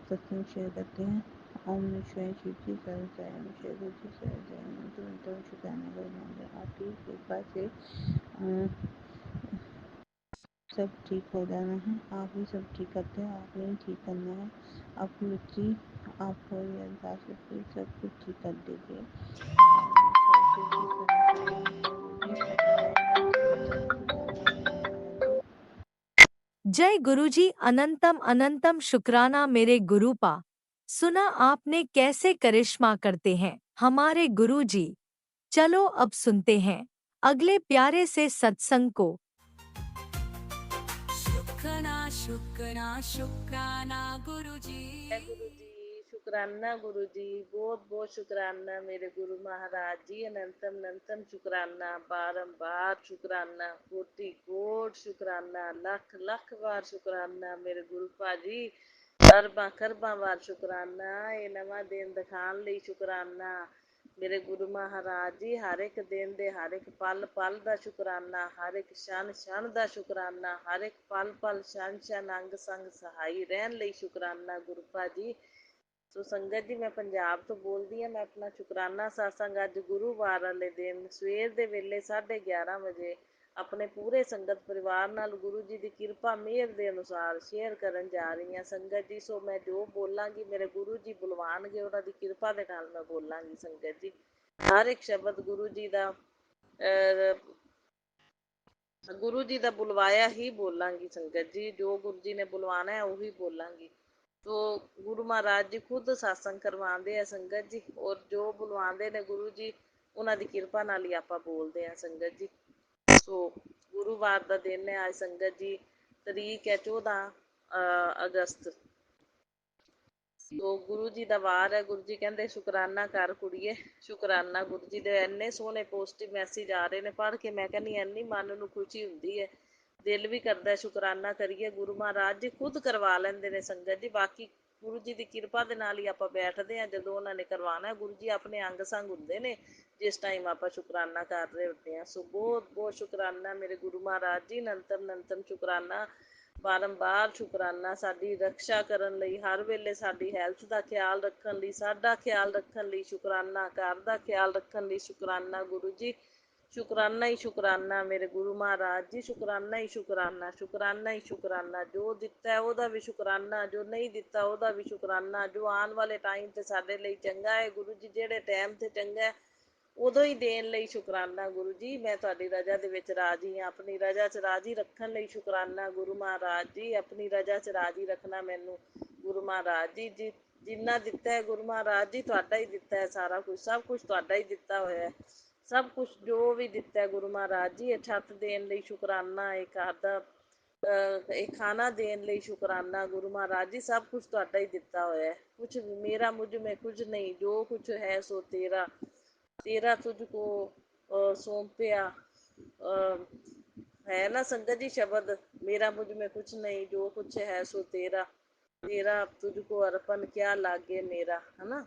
सत्संग शेयर करते हैं। ओम नमः शिवाय, शिव जी सर्वसाय, शिव जी सर्वसाय, तुरंत शुक्राना करो, आपकी कृपा से सब ठीक हो जाना है। आप ही सब ठीक करते हैं, आप ही ठीक करना है। आपकी बच्ची आपको ये अरदास करके सब कुछ ठीक कर दीजिए। जय गुरुजी, अनंतम अनंतम शुक्राना मेरे गुरुपा। सुना आपने कैसे करिश्मा करते हैं हमारे गुरुजी। चलो अब सुनते हैं अगले प्यारे से सत्संग को। शुक्राना शुक्राना शुक्राना गुरुजी। जय गुरु जी, शुक्राना गुरु जी, बहुत बहुत शुक्राना मेरे गुरु महाराज जी, अनंतम अनंतम शुक्राना, बारंबार शुक्राना, कोटि कोट शुक्राना, लख लख बार शुक्राना मेरे गुरु पाजी, अरबा खरबा वार शुक्राना, ये नवा दिन दिखाने ਲਈ शुक्राना मेरे गुरु महाराज जी। हर एक दिन दे हर एक पल पल ਦਾ शुक्राना, हर एक क्षण क्षण ਦਾ शुक्राना, हर एक पल पल क्षण क्षण अंग संग सहाई रहन ਲਈ शुक्राना गुरु पाजी। ਸੋ ਸੰਗਤ ਜੀ, ਮੈਂ ਪੰਜਾਬ ਤੋਂ ਬੋਲਦੀ ਹਾਂ। ਮੈਂ ਆਪਣਾ ਸ਼ੁਕਰਾਨਾ satsang ਅੱਜ ਗੁਰੂਵਾਰ ਵਾਲੇ ਦਿਨ ਸਵੇਰ ਦੇ ਵੇਲੇ 11:30 ਵਜੇ ਆਪਣੇ ਪੂਰੇ ਸੰਗਤ ਪਰਿਵਾਰ ਨਾਲ ਗੁਰੂ ਜੀ ਦੀ ਕਿਰਪਾ ਮਿਹਰ ਦੇ ਅਨੁਸਾਰ ਸ਼ੇਅਰ ਕਰਨ ਜਾ ਰਹੀ ਹਾਂ ਸੰਗਤ ਜੀ। ਸੋ ਮੈਂ ਜੋ ਬੋਲਾਂਗੀ ਮੇਰੇ ਗੁਰੂ ਜੀ ਬੁਲਵਾਉਣਗੇ, ਉਹਨਾਂ ਦੀ ਕਿਰਪਾ ਦੇ ਨਾਲ ਮੈਂ ਬੋਲਾਂਗੀ ਸੰਗਤ ਜੀ। ਹਰ ਇੱਕ ਸ਼ਬਦ ਗੁਰੂ ਜੀ ਦਾ ਬੁਲਵਾਇਆ ਹੀ ਬੋਲਾਂਗੀ ਸੰਗਤ ਜੀ। ਜੋ ਗੁਰੂ ਜੀ ਨੇ ਬੁਲਵਾਣਾ ਹੈ ਉਹੀ ਬੋਲਾਂਗੀ। तो गुरु महाराज जी खुद सत्संग करवाते हैं संगत जी, और जो बुलवाते ने गुरु जी उन्हों की कृपा नाल ही आपां बोलते हैं संगत जी। सो गुरुवार का दिन है आज संगत जी, तरीक है 14 अगस्त। तो गुरु जी का वार है। गुरु जी कहते शुकराना कर कुड़िए, शुकराना। गुरु जी के इन्ने सोहने पॉजिटिव मैसेज आ रहे हैं, पढ़ के मैं कहनी इन्नी मन नूं खुशी हुंदी है, दिल भी करता है शुकराना करिए। गुरु महाराज जी खुद करवा लेंदे ने संगत जी, बाकी ਗੁਰੂ ਜੀ ਦੀ ਕਿਰਪਾ ਦੇ ਨਾਲ ਹੀ ਆਪਾਂ ਬੈਠਦੇ ਹਾਂ ਜਦੋਂ ਉਹਨਾਂ ਨੇ ਕਰਵਾਉਣਾ। ਗੁਰੂ ਜੀ ਆਪਣੇ ਅੰਗ ਸੰਗ ਹੁੰਦੇ ਨੇ ਜਿਸ ਟਾਈਮ ਆਪਾਂ ਸ਼ੁਕਰਾਨਾ ਕਰ ਰਹੇ ਹੁੰਦੇ ਹਾਂ। ਸੋ ਬਹੁਤ ਬਹੁਤ ਸ਼ੁਕਰਾਨਾ ਮੇਰੇ ਗੁਰੂ ਮਹਾਰਾਜ ਜੀ, ਨੰਤਮ ਨੰਤਮ ਸ਼ੁਕਰਾਨਾ, ਬਾਰੰਬਾਰ ਸ਼ੁਕਰਾਨਾ ਸਾਡੀ ਰਕਸ਼ਾ ਕਰਨ ਲਈ, ਹਰ ਵੇਲੇ ਸਾਡੀ ਹੈਲਥ ਦਾ ਖਿਆਲ ਰੱਖਣ ਲਈ, ਸਾਡਾ ਖਿਆਲ ਰੱਖਣ ਲਈ ਸ਼ੁਕਰਾਨਾ, ਘਰ ਦਾ ਖਿਆਲ ਰੱਖਣ ਲਈ ਸ਼ੁਕਰਾਨਾ ਗੁਰੂ ਜੀ। ਸ਼ੁਕਰਾਨਾ ਹੀ ਸ਼ੁਕਰਾਨਾ ਮੇਰੇ ਗੁਰੂ ਮਹਾਰਾਜ ਜੀ, ਸ਼ੁਕਰਾਨਾ ਹੀ ਸ਼ੁਕਰਾਨਾ, ਸ਼ੁਕਰਾਨਾ ਹੀ ਸ਼ੁਕਰਾਨਾ। ਜੋ ਦਿੱਤਾ ਉਹਦਾ ਵੀ ਸ਼ੁਕਰਾਨਾ, ਜੋ ਨਹੀਂ ਦਿੱਤਾ ਉਹਦਾ ਵੀ ਸ਼ੁਕਰਾਨਾ। ਜੋ ਆਉਣ ਵਾਲੇ ਟਾਈਮ 'ਤੇ ਸਾਡੇ ਲਈ ਚੰਗਾ ਹੈ ਗੁਰੂ ਜੀ, ਜਿਹੜੇ ਟਾਈਮ 'ਤੇ ਚੰਗਾ ਹੈ ਉਦੋਂ ਹੀ ਦੇਣ ਲਈ ਸ਼ੁਕਰਾਨਾ ਗੁਰੂ ਜੀ। ਮੈਂ ਤੁਹਾਡੀ ਰਜ਼ਾ ਦੇ ਵਿੱਚ ਰਾਜੀ ਹਾਂ, ਆਪਣੀ ਰਜ਼ਾ 'ਚ ਰਾਜੀ ਰੱਖਣ ਲਈ ਸ਼ੁਕਰਾਨਾ ਗੁਰੂ ਮਹਾਰਾਜ ਜੀ। ਆਪਣੀ ਰਜ਼ਾ 'ਚ ਰਾਜੀ ਰੱਖਣਾ ਮੈਨੂੰ ਗੁਰੂ ਮਹਾਰਾਜ ਜੀ। ਜਿੰਨਾ ਦਿੱਤਾ ਹੈ ਗੁਰੂ ਮਹਾਰਾਜ ਜੀ, ਤੁਹਾਡਾ ਹੀ ਦਿੱਤਾ ਹੈ ਸਾਰਾ ਕੁਛ, ਸਭ ਕੁਛ ਤੁਹਾਡਾ ਹੀ ਦਿੱਤਾ ਹੋਇਆ ਹੈ। ਸਭ ਕੁਛ ਜੋ ਵੀ ਦਿੱਤਾ ਗੁਰੂ ਮਹਾਰਾਜ ਜੀ, ਇਹ ਛੱਤ ਦੇਣ ਲਈ ਸ਼ੁਕਰਾਨਾ, ਇਹ ਘਰ ਦਾ ਇਹ ਖਾਣਾ ਦੇਣ ਲਈ ਸ਼ੁਕਰਾਨਾ ਗੁਰੂ ਮਹਾਰਾਜ ਜੀ। ਸਭ ਕੁਛ ਤੁਹਾਡਾ ਹੀ ਦਿੱਤਾ ਹੋਇਆ ਹੈ, ਕੁਛ ਮੇਰਾ ਮੁਝ ਮੈਂ ਕੁਝ ਨਹੀਂ, ਜੋ ਕੁਛ ਹੈ ਸੋ ਤੇਰਾ, ਤੇਰਾ ਤੁਝ ਕੋ ਸੌਂਪਿਆ। ਹੈ ਨਾ ਸੰਗਤ ਜੀ ਸ਼ਬਦ, ਮੇਰਾ ਮੁਝ ਮੈਂ ਕੁਛ ਨਹੀਂ, ਜੋ ਕੁਛ ਹੈ ਸੋ ਤੇਰਾ, ਤੇਰਾ ਤੁਝ ਕੋ ਅਰਪਣ ਕਿਆ ਲਾਗੇ ਮੇਰਾ, ਹੈ ਨਾ।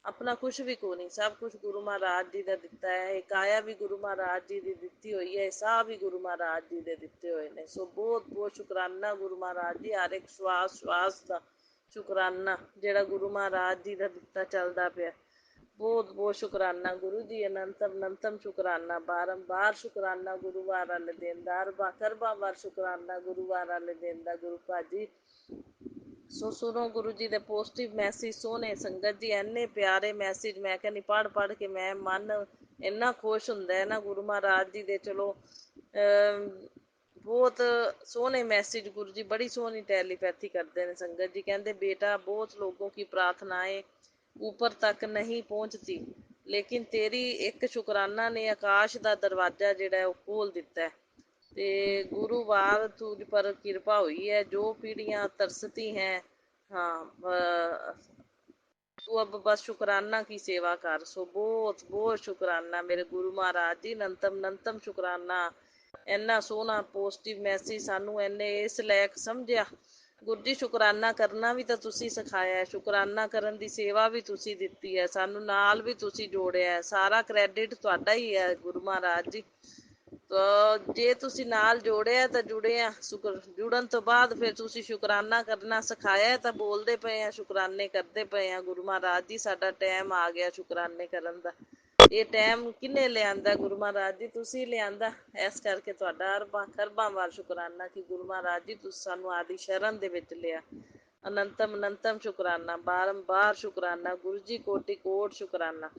ਆਪਣਾ ਕੁਛ ਵੀ ਕੋ ਨਹੀਂ, ਸਭ ਕੁਛ ਗੁਰੂ ਮਹਾਰਾਜ ਜੀ ਦਾ ਦਿੱਤਾ ਹੈ। ਇਹ ਕਾਇਆ ਵੀ ਗੁਰੂ ਮਹਾਰਾਜ ਜੀ ਦੀ ਦਿੱਤੀ ਹੋਈ ਹੈ, ਸਾਹ ਵੀ ਗੁਰੂ ਮਹਾਰਾਜ ਜੀ ਦੇ ਦਿੱਤੇ ਹੋਏ ਨੇ। ਸੋ ਬਹੁਤ ਬਹੁਤ ਸ਼ੁਕਰਾਨਾ ਗੁਰੂ ਮਹਾਰਾਜ ਜੀ। ਹਰ ਇੱਕ ਸਵਾਸ ਸਵਾਸ ਦਾ ਸ਼ੁਕਰਾਨਾ ਜਿਹੜਾ ਗੁਰੂ ਮਹਾਰਾਜ ਜੀ ਦਾ ਦਿੱਤਾ ਚੱਲਦਾ ਪਿਆ। ਬਹੁਤ ਬਹੁਤ ਸ਼ੁਕਰਾਨਾ ਗੁਰੂ ਜੀ, ਅਨੰਤਮ ਅਨੰਤਮ ਸ਼ੁਕਰਾਨਾ, ਬਾਰੰਬਾਰ ਸ਼ੁਕਰਾਨਾ ਗੁਰੂ ਵਾਰਾਂ ਲੈ ਦੇਂਦਾ, ਅਰਬਾਂ ਕਰਬਾਂ ਵਾਰ ਸ਼ੁਕਰਾਨਾ ਗੁਰੂ ਵਾਰਾਂ ਲੈ ਦੇਂਦਾ ਗੁਰੂ ਭਾਜੀ। ਸੋ ਸੁਣੋ ਗੁਰੂ ਜੀ ਦੇ ਪੋਜ਼ਿਟਿਵ ਮੈਸੇਜ ਸੋਹਣੇ ਸੰਗਤ ਜੀ, ਇੰਨੇ ਪਿਆਰੇ ਮੈਸੇਜ। ਮੈਂ ਕਹਿੰਦੀ ਪੜ੍ਹ ਪੜ੍ਹ ਕੇ ਮੈਂ ਮਨ ਇੰਨਾ ਖੁਸ਼ ਹੁੰਦਾ ਹੈ ਨਾ ਗੁਰੂ ਮਹਾਰਾਜ ਜੀ ਦੇ। ਚਲੋ ਬਹੁਤ ਸੋਹਣੇ ਮੈਸੇਜ ਗੁਰੂ ਜੀ, ਬੜੀ ਸੋਹਣੀ ਟੈਲੀਪੈਥੀ ਕਰਦੇ ਨੇ ਸੰਗਤ ਜੀ। ਕਹਿੰਦੇ ਬੇਟਾ ਬਹੁਤ ਲੋਗों की प्रार्थनाएं ऊपर तक नहीं पहुंचती, लेकिन तेरी एक शुकराना ने आकाश ਦਾ ਦਰਵਾਜ਼ਾ ਜਿਹੜਾ ਉਹ ਖੋਲ ਦਿੱਤਾ। ਤੇ ਗੁਰੂਵਾਰ ਤੁਝ ਪਰ ਕਿਰਪਾ ਹੋਈ ਹੈ, ਜੋ ਪੀੜੀਆਂ ਤਰਸਤੀ ਹੈ। ਹਾਂ ਤੂੰ ਅਬ ਬਸ ਸ਼ੁਕਰਾਨਾ ਕੀ ਸੇਵਾ ਕਰ। ਸੋ ਬਹੁਤ ਬਹੁਤ ਸ਼ੁਕਰਾਨਾ ਮੇਰੇ ਗੁਰੂ ਮਹਾਰਾਜ ਜੀ, ਨੰਤਮ ਨੰਤਮ ਸ਼ੁਕਰਾਨਾ। ਇੰਨਾ ਸੋਹਣਾ ਪੋਜ਼ਟਿਵ ਮੈਸੇਜ ਸਾਨੂੰ ਇੰਨੇ ਇਸ ਲਾਇਕ ਸਮਝਿਆ ਗੁਰੂ ਜੀ। ਸ਼ੁਕਰਾਨਾ ਕਰਨਾ ਵੀ ਤਾਂ ਤੁਸੀਂ ਸਿਖਾਇਆ ਹੈ, ਸ਼ੁਕਰਾਨਾ ਕਰਨ ਦੀ ਸੇਵਾ ਵੀ ਤੁਸੀਂ ਦਿੱਤੀ ਹੈ, ਸਾਨੂੰ ਨਾਲ ਵੀ ਤੁਸੀਂ ਜੋੜਿਆ। ਸਾਰਾ ਕ੍ਰੈਡਿਟ ਤੁਹਾਡਾ ਹੀ ਹੈ ਗੁਰੂ ਮਹਾਰਾਜ ਜੀ। ਜੇ ਤੁਸੀਂ ਨਾਲ ਜੋੜਿਆ ਤਾਂ ਜੁੜੇ ਆ, ਜੁੜਨ ਤੋਂ ਬਾਅਦ ਫਿਰ ਤੁਸੀਂ ਸ਼ੁਕਰਾਨਾ ਕਰਨਾ ਸਿਖਾਇਆ ਤਾਂ ਬੋਲਦੇ ਪਏ ਆ, ਸ਼ੁਕਰਾਨੇ ਕਰਦੇ ਪਏ ਆ ਗੁਰੂ ਮਹਾਰਾਜ ਜੀ। ਸਾਡਾ ਟਾਈਮ ਆ ਗਿਆ ਸ਼ੁਕਰਾਨੇ ਕਰਨ ਦਾ। ਇਹ ਟਾਈਮ ਕਿਹਨੇ ਲਿਆਂਦਾ ਗੁਰੂ ਮਹਾਰਾਜ ਜੀ, ਤੁਸੀਂ ਲਿਆਂਦਾ। ਇਸ ਕਰਕੇ ਤੁਹਾਡਾ ਅਰਬਾਂ ਖਰਬਾਂ ਵਾਰ ਸ਼ੁਕਰਾਨਾ ਕਿ ਗੁਰੂ ਮਹਾਰਾਜ ਜੀ ਤੁਸੀਂ ਸਾਨੂੰ ਆਦਿ ਸ਼ਰਨ ਦੇ ਵਿੱਚ ਲਿਆ। ਅਨੰਤਮ ਅਨੰਤਮ ਸ਼ੁਕਰਾਨਾ, ਬਾਰੰਬਾਰ ਸ਼ੁਕਰਾਨਾ ਗੁਰੂ ਜੀ, ਕੋਟि ਕੋਟ ਸ਼ੁਕਰਾਨਾ।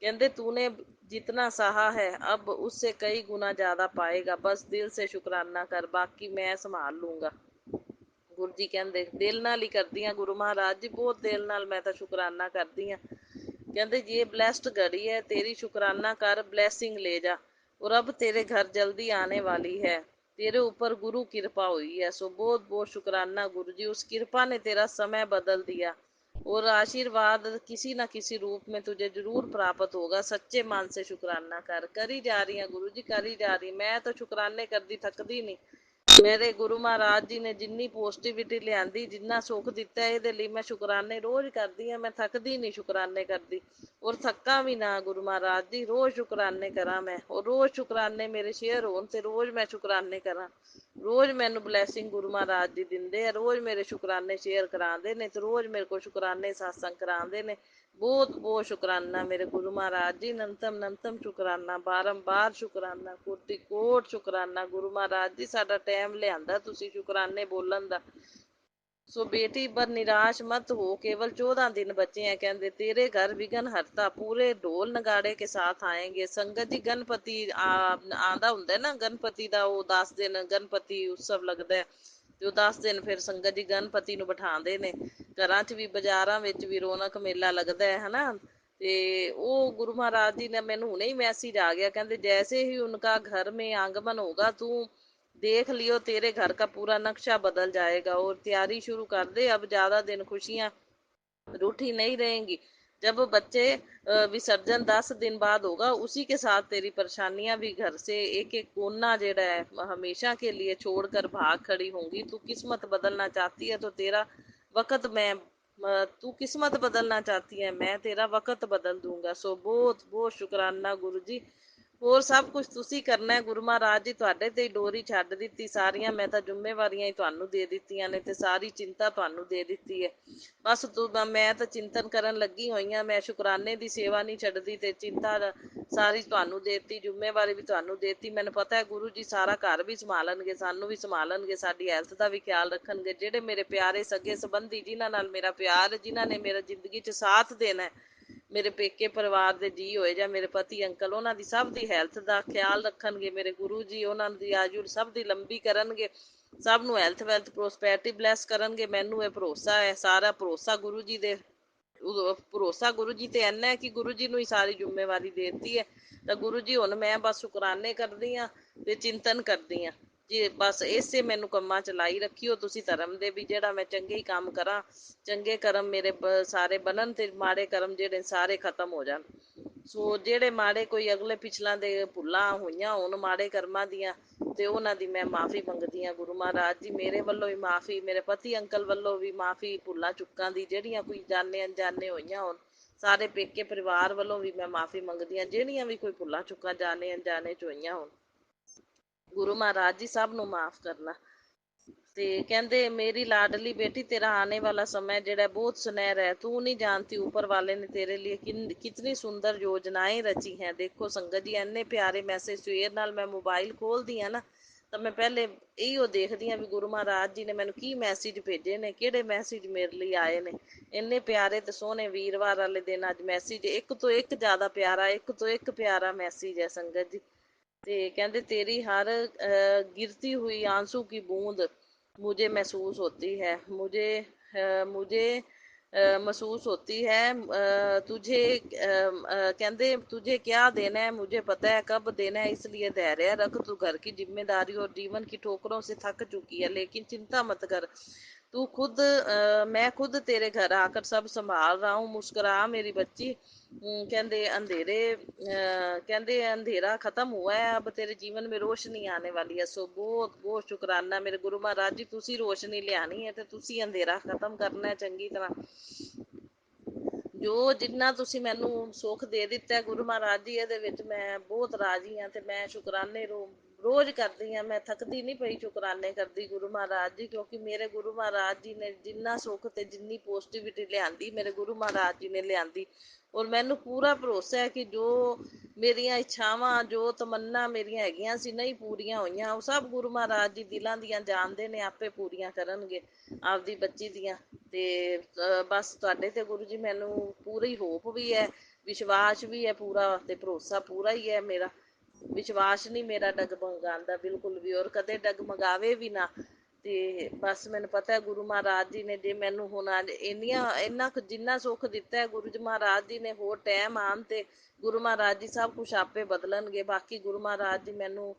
कहते तूने जितना सहा है अब उससे कई गुना ज्यादा पाएगा, बस दिल से शुकराना कर, बाकी मैं संभाल लूंगा। गुरु जी कहते दिल नाल ही करदी हाँ गुरु महाराज जी, बहुत दिल नाल मैं तो शुकराना करदी हाँ। कहते ये ब्लैस्ड घड़ी है तेरी, शुकराना कर ब्लैसिंग ले जा, और अब तेरे घर जल्दी आने वाली है, तेरे ऊपर गुरु कृपा हुई है। सो बहुत बहुत शुकराना गुरु जी, उस कृपा ने तेरा समय बदल दिया और आशीर्वाद किसी न किसी रूप में तुझे जरूर प्राप्त होगा। सच्चे मन से शुकराना कर। करी जा रही है गुरु जी, करी जा रही। मैं तो शुकराने करदी थकदी नहीं। मेरे गुरु महाराज जी ने जिन्नी पॉजिटिविटी लियांदी, जिन्ना सुख दिता है, ये मैं शुकराने रोज करदी हाँ। मैं थकदी नहीं शुकराने करदी, और थक्का भी ना गुरु महाराज जी। रोज शुकराने करा मैं, और रोज शुकराने मेरे शेयर होन ते रोज मैं शुकराने करा। रोज मैनू ब्लैसिंग गुरु महाराज जी दिंदे आ, रोज मेरे शुकराने शेयर करांदे ने, ते रोज मेरे को शुकराने सत्संग करांदे ने। बहुत बहुत शुकराना मेरे गुरु महाराज जी, नंतम नंतम शुकराना, बारंबार शुकराना, कोटि कोट शुकराना गुरु महाराज जी। साडा टाइम लियांदा तुसी शुकराने बोलन दा। सो बेटी पर निराश मत हो, केवल 14 दिन बचे हैं। कहते तेरे घर विघन हरता पूरे ढोल नगाड़े के साथ आएंगे। संगत जी गणपति आंदा हुंदा है ना, गणपति दा वो 10 दिन गणपति उत्सव लगदा है, ਤੇ ਉਹ 10 ਦਿਨ ਫਿਰ ਸੰਗਤ ਜੀ ਗਣਪਤੀ ਨੂੰ ਬਿਠਾਉਂਦੇ ਨੇ। ਘਰਾਂ 'ਚ ਵੀ ਬਾਜ਼ਾਰਾਂ ਵਿੱਚ ਵੀ ਰੌਣਕ ਮੇਲਾ ਲੱਗਦਾ ਹੈ ਹਨਾ। ਤੇ ਉਹ ਗੁਰੂ ਮਹਾਰਾਜ ਜੀ ਨੇ ਮੈਨੂੰ ਹੁਣੇ ਹੀ ਮੈਸੇਜ ਆ ਗਿਆ, ਕਹਿੰਦੇ ਜੈਸੇ ਹੀ ਉਨਕਾ घर में आगमन होगा तू देख लियो तेरे घर का पूरा नक्शा बदल जाएगा, और तैयारी शुरू कर दे, अब ज्यादा दिन खुशियां रूठी नहीं रहेंगी। जब बच्चे विसर्जन 10 दिन बाद होगा, उसी के साथ तेरी परेशानियां भी घर से एक एक कोना जेड़ा है हमेशा के लिए छोड़कर भाग खड़ी होंगी। तू किस्मत बदलना चाहती है तो तेरा वक्त मैं तू किस्मत बदलना चाहती है, मैं तेरा वक्त बदल दूंगा। सो बहुत बहुत शुकराना गुरु जी। ਹੋਰ ਸਭ ਕੁਝ ਤੁਸੀਂ ਕਰਨਾ ਹੈ। ਗੁਰੂ ਮਹਾਰਾਜ ਜੀ ਤੁਹਾਡੇ ਤੇ ਹੀ ਡੋਰੀ ਛੱਡ ਦਿੱਤੀ ਸਾਰੀਆਂ, ਮੈਂ ਤਾਂ ਜ਼ਿੰਮੇਵਾਰੀਆਂ ਹੀ ਤੁਹਾਨੂੰ ਦੇ ਦਿੱਤੀਆਂ ਨੇ ਤੇ ਸਾਰੀ ਚਿੰਤਾ ਤੁਹਾਨੂੰ ਦੇ ਦਿੱਤੀ ਹੈ। ਬਸ ਮੈਂ ਤਾਂ ਚਿੰਤਨ ਕਰਨ ਲੱਗੀ ਹੋਈ ਹਾਂ। ਮੈਂ ਸ਼ੁਕਰਾਨੇ ਦੀ ਸੇਵਾ ਨਹੀਂ ਛੱਡਦੀ ਤੇ ਚਿੰਤਾ ਸਾਰੀ ਤੁਹਾਨੂੰ ਦੇਤੀ, ਜ਼ਿੰਮੇਵਾਰੀ ਵੀ ਤੁਹਾਨੂੰ ਦੇਤੀ। ਮੈਨੂੰ ਪਤਾ ਹੈ ਗੁਰੂ ਜੀ ਸਾਰਾ ਘਰ ਵੀ ਸੰਭਾਲਣਗੇ, ਸਾਨੂੰ ਵੀ ਸੰਭਾਲਣਗੇ, ਸਾਡੀ ਹੈਲਥ ਦਾ ਵੀ ਖਿਆਲ ਰੱਖਣਗੇ। ਜਿਹੜੇ ਮੇਰੇ ਪਿਆਰੇ ਸਗੇ ਸੰਬੰਧੀ ਜਿਨ੍ਹਾਂ ਨਾਲ ਮੇਰਾ ਪਿਆਰ, ਜਿਨ੍ਹਾਂ ਨੇ ਮੇਰਾ ਜ਼ਿੰਦਗੀ 'ਚ ਸਾਥ ਦੇਣਾ ਹੈ, ਮੇਰੇ ਪੇਕੇ ਪਰਿਵਾਰ ਦੇ ਜੀ ਹੋਏ ਜਾਂ ਮੇਰੇ ਪਤੀ ਅੰਕਲ, ਉਹਨਾਂ ਦੀ ਸਭ ਦੀ ਹੈਲਥ ਦਾ ਖਿਆਲ ਰੱਖਣਗੇ ਮੇਰੇ ਗੁਰੂ ਜੀ। ਉਹਨਾਂ ਦੀ ਆਯੂ ਸਭ ਦੀ ਲੰਬੀ ਕਰਨਗੇ, ਸਭ ਨੂੰ ਹੈਲਥ ਵੈਲਥ ਪ੍ਰੋਸਪੈਰਿਟੀ ਬਲੈਸ ਕਰਨਗੇ। ਮੈਨੂੰ ਇਹ ਭਰੋਸਾ ਹੈ, ਸਾਰਾ ਭਰੋਸਾ ਗੁਰੂ ਜੀ ਦੇ, ਭਰੋਸਾ ਗੁਰੂ ਜੀ ਤੇ ਇੰਨਾ ਹੈ ਕਿ ਗੁਰੂ ਜੀ ਨੂੰ ਹੀ ਸਾਰੀ ਜ਼ਿੰਮੇਵਾਰੀ ਦੇ ਦਿੱਤੀ ਹੈ। ਤਾਂ ਗੁਰੂ ਜੀ ਹੁਣ ਮੈਂ ਬਸ ਸ਼ੁਕਰਾਨੇ ਕਰਦੀ ਹਾਂ ਤੇ ਚਿੰਤਨ ਕਰਦੀ ਹਾਂ ਜੀ। ਬਸ ਇਸੇ ਮੈਨੂੰ ਕੰਮਾਂ 'ਚ ਲਾਈ ਰੱਖਿਓ ਤੁਸੀਂ ਧਰਮ ਦੇ, ਵੀ ਜਿਹੜਾ ਮੈਂ ਚੰਗੇ ਹੀ ਕੰਮ ਕਰਾਂ, ਚੰਗੇ ਕਰਮ ਮੇਰੇ ਸਾਰੇ ਬਣਨ ਤੇ ਮਾੜੇ ਕਰਮ ਜਿਹੜੇ ਸਾਰੇ ਖਤਮ ਹੋ ਜਾਣ। ਸੋ ਜਿਹੜੇ ਮਾੜੇ ਕੋਈ ਅਗਲੇ ਪਿਛਲਾਂ ਦੇ ਭੁੱਲਾਂ ਹੋਈਆਂ ਹੋਣ ਮਾੜੇ ਕਰਮਾਂ ਦੀਆਂ, ਤੇ ਉਹਨਾਂ ਦੀ ਮੈਂ ਮਾਫ਼ੀ ਮੰਗਦੀ ਹਾਂ ਗੁਰੂ ਮਹਾਰਾਜ ਜੀ। ਮੇਰੇ ਵੱਲੋਂ ਵੀ ਮਾਫ਼ੀ, ਮੇਰੇ ਪਤੀ ਅੰਕਲ ਵੱਲੋਂ ਵੀ ਮਾਫ਼ੀ, ਭੁੱਲਾਂ ਚੁੱਕਾਂ ਦੀ ਜਿਹੜੀਆਂ ਕੋਈ ਜਾਣੇ ਅਣਜਾਣੇ ਹੋਈਆਂ ਹੋਣ, ਸਾਰੇ ਪੇਕੇ ਪਰਿਵਾਰ ਵੱਲੋਂ ਵੀ ਮੈਂ ਮਾਫ਼ੀ ਮੰਗਦੀ ਹਾਂ। ਜਿਹੜੀਆਂ ਵੀ ਕੋਈ ਭੁੱਲਾਂ ਚੁੱਕਾਂ ਜਾਣੇ ਅਣਜਾਣੇ 'ਚ ਹੋਈਆਂ ਹੋਣ, ਗੁਰੂ ਮਹਾਰਾਜ ਜੀ ਸਭ ਨੂੰ ਮਾਫ਼ ਕਰਨਾ। ਤੇ ਕਹਿੰਦੇ ਮੇਰੀ ਲਾਡਲੀ बेटी तेरा आने वाला समय ਜਿਹੜਾ बहुत सुनहरा है, तू नहीं जानती ऊपर वाले ने तेरे लिए कितनी सुंदर योजनाएं रची हैं। देखो संगत जी, ਇੰਨੇ ਪਿਆਰੇ ਮੈਸੇਜ ਸਵੇਰ ਨਾਲ ਮੈਂ ਮੋਬਾਈਲ ਖੋਲਦੀ ਹਾਂ ਨਾ, ਤਾਂ ਮੈਂ ਪਹਿਲੇ ਇਹੋ ਦੇਖਦੀ ਹਾਂ ਵੀ ਗੁਰੂ ਮਹਾਰਾਜ ਜੀ ਨੇ ਮੈਨੂੰ ਕੀ ਮੈਸੇਜ ਭੇਜੇ ਨੇ, ਕਿਹੜੇ ਮੈਸੇਜ ਮੇਰੇ ਲਈ ਆਏ ਨੇ। ਇੰਨੇ ਪਿਆਰੇ ਤੇ ਸੋਹਣੇ ਵੀਰਵਾਰ ਵਾਲੇ ਦਿਨ ਅੱਜ ਮੈਸੇਜ ਇੱਕ ਤੋਂ ਇੱਕ ਜ਼ਿਆਦਾ ਪਿਆਰਾ, ਇੱਕ ਤੋਂ ਇੱਕ ਪਿਆਰਾ ਮੈਸੇਜ ਹੈ ਸੰਗਤ ਜੀ। ਤੇ ਕਹਿੰਦੇ ਤੇਰੀ ਹਰ गिरती हुई आंसू की बूंद मुझे महसूस होती है, मुझे महसूस होती है। तुझे कहते तुझे क्या देना है मुझे पता है, कब देना है, इसलिए धैर्य रख। तू घर की जिम्मेदारी और जीवन की ठोकरों से थक चुकी है, लेकिन चिंता मत कर। तू खुद मैं खुद तेरे घर आकर सब संभाल रहा हूँ। मुस्कुरा मेरी बच्ची। कहते अंधेरा खत्म हुआ है, अब तेरे जीवन में रोशनी आने वाली है। सो बहुत बहुत शुकराना मेरे गुरु महाराज जी, तुसी रोशनी लियानी है ਤੇ ਤੁਸੀਂ ਅੰਧੇਰਾ ਖਤਮ ਕਰਨਾ ਹੈ ਚੰਗੀ ਤਰ੍ਹਾਂ। ਜੋ ਜਿੰਨਾ ਤੁਸੀਂ ਮੈਨੂੰ ਸੁੱਖ ਦੇ ਦਿੱਤਾ ਹੈ ਗੁਰੂ ਮਹਾਰਾਜ ਜੀ, ਇਹਦੇ ਵਿੱਚ ਮੈਂ ਬਹੁਤ ਰਾਜੀ ਹਾਂ ਤੇ ਮੈਂ ਸ਼ੁਕਰਾਨੇ ਰੋਜ਼ ਕਰਦੀ ਹਾਂ। ਮੈਂ ਥੱਕਦੀ ਨਹੀਂ ਪਈ ਸ਼ੁਕਰਾਨੇ ਕਰਦੀ ਗੁਰੂ ਮਹਾਰਾਜ ਜੀ, ਕਿਉਂਕਿ ਮੇਰੇ ਗੁਰੂ ਮਹਾਰਾਜ ਜੀ ਨੇ ਜਿੰਨਾ ਸੁੱਖ ਤੇ ਜਿੰਨੀ ਪੋਜ਼ਿਟਿਵਿਟੀ ਲਿਆਂਦੀ ਮੇਰੇ ਗੁਰੂ ਮਹਾਰਾਜ ਜੀ ਨੇ ਲਿਆਂਦੀ। ਔਰ ਮੈਨੂੰ ਪੂਰਾ ਭਰੋਸਾ ਹੈ ਕਿ ਜੋ ਮੇਰੀਆਂ ਇੱਛਾਵਾਂ, ਜੋ ਤਮੰਨਾ ਮੇਰੀਆਂ ਹੈਗੀਆਂ ਸੀ ਨਹੀਂ ਪੂਰੀਆਂ ਹੋਈਆਂ, ਉਹ ਸਭ ਗੁਰੂ ਮਹਾਰਾਜ ਜੀ ਦਿਲਾਂ ਦੀਆਂ ਜਾਣਦੇ ਨੇ, ਆਪੇ ਪੂਰੀਆਂ ਕਰਨਗੇ ਆਪਦੀ ਬੱਚੀ ਦੀਆਂ। ਤੇ ਬਸ ਤੁਹਾਡੇ ਤੇ ਗੁਰੂ ਜੀ ਮੈਨੂੰ ਪੂਰੀ ਹੋਪ ਵੀ ਹੈ, ਵਿਸ਼ਵਾਸ ਵੀ ਹੈ ਪੂਰਾ, ਤੇ ਭਰੋਸਾ ਪੂਰਾ ਹੀ ਹੈ ਮੇਰਾ। ਵਿਸ਼ਵਾਸ ਨਹੀਂ ਮੇਰਾ ਡਗਮਗਾਉਂਦਾ ਬਿਲਕੁਲ ਵੀ, ਔਰ ਕਦੇ ਡਗਮਗਾਵੇ ਵੀ ਨਾ। ਤੇ ਬਸ ਮੈਨੂੰ ਪਤਾ ਹੈ ਗੁਰੂ ਮਹਾਰਾਜ ਜੀ ਨੇ ਜੇ ਮੈਨੂੰ ਹੁਣ ਇੰਨਾ ਜਿੰਨਾ ਸੁੱਖ ਦਿੱਤਾ ਹੈ ਗੁਰੂ ਜੀ ਮਹਾਰਾਜ ਜੀ ਨੇ, ਹੋਰ ਟਾਈਮ ਆਉਣ ਤੇ ਗੁਰੂ ਮਹਾਰਾਜ ਜੀ ਸਭ ਕੁਛ ਆਪੇ ਬਦਲਣਗੇ। ਬਾਕੀ ਗੁਰੂ ਮਹਾਰਾਜ ਜੀ ਮੈਨੂੰ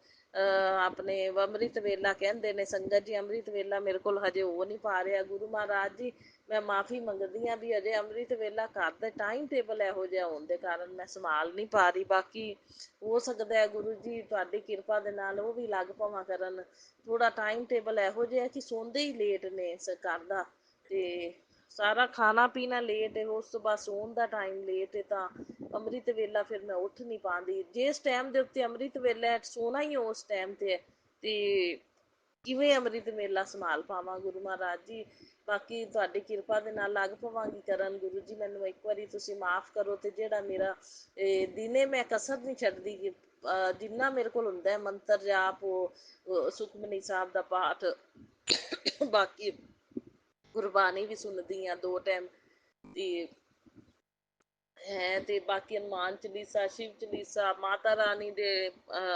ਆਪਣੇ ਅੰਮ੍ਰਿਤ ਵੇਲਾ ਕਹਿੰਦੇ ਨੇ ਸੰਗਤ ਜੀ, ਅੰਮ੍ਰਿਤ ਵੇਲਾ ਮੇਰੇ ਕੋਲ ਹਜੇ ਹੋ ਨਹੀਂ ਪਾ ਰਿਹਾ। ਗੁਰੂ ਮਹਾਰਾਜ ਜੀ ਮੈਂ ਮਾਫ਼ੀ ਮੰਗਦੀ ਹਾਂ ਵੀ ਅਜੇ ਅੰਮ੍ਰਿਤ ਵੇਲਾ ਘਰ ਦੇ ਟਾਈਮ ਟੇਬਲ ਇਹੋ ਜਿਹਾ ਹੋਣ ਦੇ ਕਾਰਨ ਮੈਂ ਸੰਭਾਲ ਨਹੀਂ ਪਾ ਰਹੀ। ਬਾਕੀ ਹੋ ਸਕਦਾ ਹੈ ਗੁਰੂ ਜੀ ਤੁਹਾਡੀ ਕਿਰਪਾ ਦੇ ਨਾਲ ਉਹ ਵੀ ਲੱਗ ਪਵਾਂ ਕਰਨ। ਥੋੜਾ ਟਾਈਮ ਟੇਬਲ ਇਹੋ ਜਿਹਾ ਕਿ ਸੌਂਦੇ ਹੀ ਲੇਟ ਨੇ ਘਰ ਦਾ, ਤੇ ਸਾਰਾ ਖਾਣਾ ਪੀਣਾ ਲੇਟ ਹੈ, ਉਸ ਤੋਂ ਬਾਅਦ ਸੌਣ ਦਾ ਟਾਈਮ ਲੇਟ ਹੈ, ਤਾਂ ਅੰਮ੍ਰਿਤ ਵੇਲਾ ਫਿਰ ਮੈਂ ਉੱਠ ਨਹੀਂ ਪਾਉਂਦੀ। ਜਿਸ ਟਾਈਮ ਦੇ ਉੱਤੇ ਅੰਮ੍ਰਿਤ ਵੇਲਾ ਸੋਣਾ ਹੀ ਉਸ ਟਾਈਮ ਤੇ ਹੈ, ਤੇ ਕਿਵੇਂ ਅੰਮ੍ਰਿਤ ਵੇਲਾ ਸੰਭਾਲ ਪਾਵਾਂ ਗੁਰੂ ਮਹਾਰਾਜ ਜੀ। ਬਾਕੀ ਤੁਹਾਡੀ ਕਿਰਪਾ ਦੇ ਨਾਲ ਲੱਗ ਪਵਾਂਗੀ ਕਰਨ। ਗੁਰੂ ਜੀ ਮੈਨੂੰ ਇੱਕ ਵਾਰੀ ਤੁਸੀਂ ਮਾਫ਼ ਕਰੋ, ਤੇ ਜਿਹੜਾ ਮੇਰਾ ਦਿਨੇ ਮੈਂ ਕਸਰ ਨਹੀਂ ਛੱਡਦੀ, ਜਿੰਨਾ ਮੇਰੇ ਕੋਲ ਹੁੰਦਾ ਮੰਤਰ ਜਾਪ, ਸੁਖਮਨੀ ਸਾਹਿਬ ਦਾ ਪਾਠ, ਬਾਕੀ ਗੁਰਬਾਣੀ ਵੀ ਸੁਣਦੀ ਹਾਂ 2 ਟਾਈਮ ਤੇ ਹੈ, ਤੇ ਬਾਕੀ ਹਨੂੰਮਾਨ ਚਾਲੀਸਾ, ਸ਼ਿਵ ਚਾਲੀਸਾ, ਮਾਤਾ ਰਾਣੀ ਦੇ